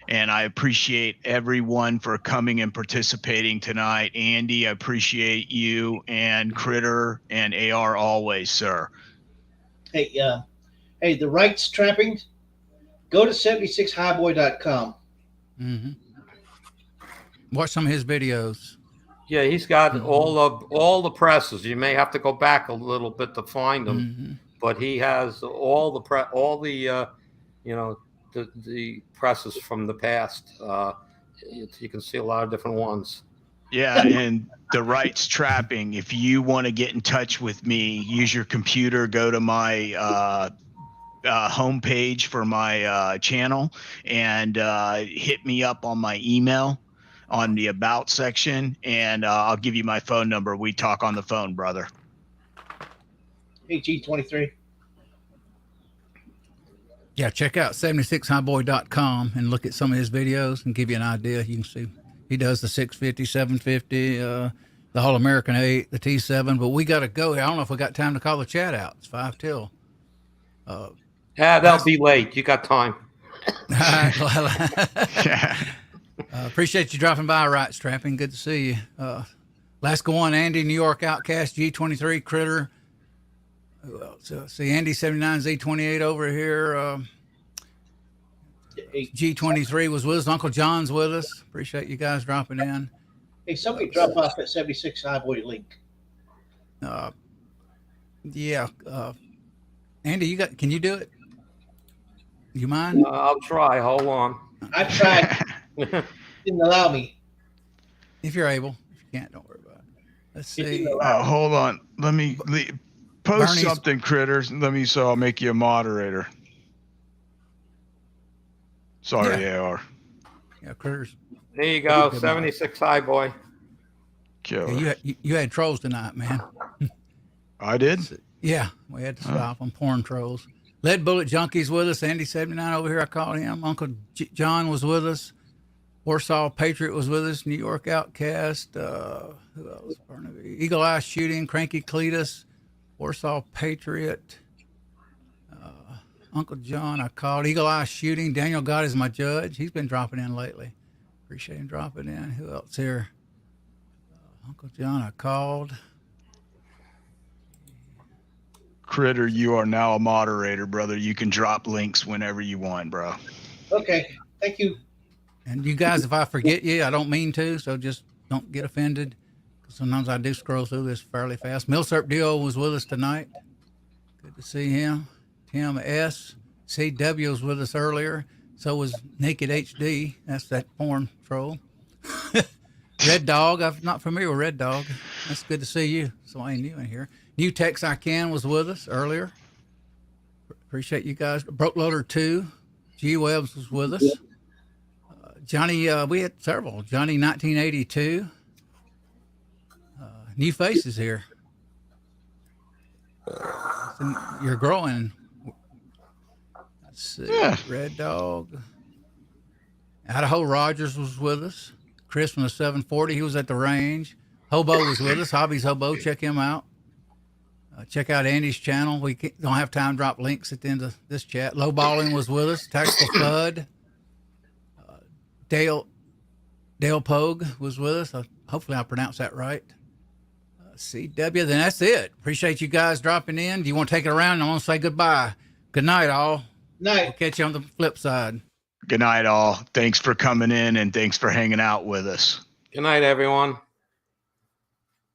And I appreciate everyone for coming and participating tonight. Andy, I appreciate you, and Critter and AR always, sir. Hey, the rights trapping. Go to 76highboy.com. Mm-hmm. Watch some of his videos. Yeah, he's got all the presses. You may have to go back a little bit to find them, but he has all the the presses from the past. You can see a lot of different ones. Yeah, and the rights trapping. If you want to get in touch with me, use your computer, go to my homepage for my channel, and hit me up on my email on the about section, and I'll give you my phone number. We talk on the phone, brother. Hey, G23. Yeah, check out 76highboy.com and look at some of his videos and give you an idea. You can see he does the 650, 750, the All American 8, the T7. But we got to go. I don't know if we got time to call the chat out. It's 5 till. Yeah, that'll be late. You got time. Appreciate you dropping by, Right Strapping. Good to see you. Last go on, Andy, New York Outcast, G23, Critter. So see Andy 79 Z28 over here. G23 was with us. Uncle John's with us. Appreciate you guys dropping in. Hey, somebody drop off at 76 Highboy link. Yeah. Andy, can you do it? You mind? I'll try. Hold on. I've tried. Didn't allow me. If you're able. If you can't, don't worry about it. Let's see. Hold on. Let me post Bernie's, something, Critters. So I'll make you a moderator. Sorry, AR. Yeah, Critters. There you go. 76 Highboy. Yeah, you had trolls tonight, man. I did? Yeah, we had to stop them. Porn trolls. Lead Bullet Junkies with us. Andy 79 over here. I called him. Uncle John was with us. Warsaw Patriot was with us. New York Outcast. Who else? Eagle Eye Shooting. Cranky Cletus. Warsaw Patriot. Uncle John, I called. Eagle Eye Shooting. Daniel God is my judge. He's been dropping in lately. Appreciate him dropping in. Who else here? Uncle John, I called. Critter, you are now a moderator, brother. You can drop links whenever you want, bro. Okay, thank you. And you guys, if I forget you, I don't mean to, so just don't get offended. Sometimes I do scroll through this fairly fast. Milsurp Dio was with us tonight. Good to see him. Tim S. CW was with us earlier. So was Naked HD. That's that porn troll. Red Dog. I'm not familiar with Red Dog. That's good to see you. So I ain't new in here. New Tex I Can was with us earlier. Appreciate you guys. Broke Loader 2. G Webs was with us. Johnny, we had several. Johnny 1982. New faces here. You're growing. Let's see. Yeah. Red Dog. Idaho Rogers was with us. Chris from the 740, he was at the range. Hobo was with us. Hobby's Hobo, check him out. Check out Andy's channel. We don't have time to drop links at the end of this chat. Low Balling was with us. Tactical Thud. Dale Pogue was with us. Hopefully I pronounced that right. CW, then that's it. Appreciate you guys dropping in. Do you want to take it around? I want to say goodbye. Good night, all. Night. We'll catch you on the flip side. Good night, all. Thanks for coming in and thanks for hanging out with us. Good night, everyone.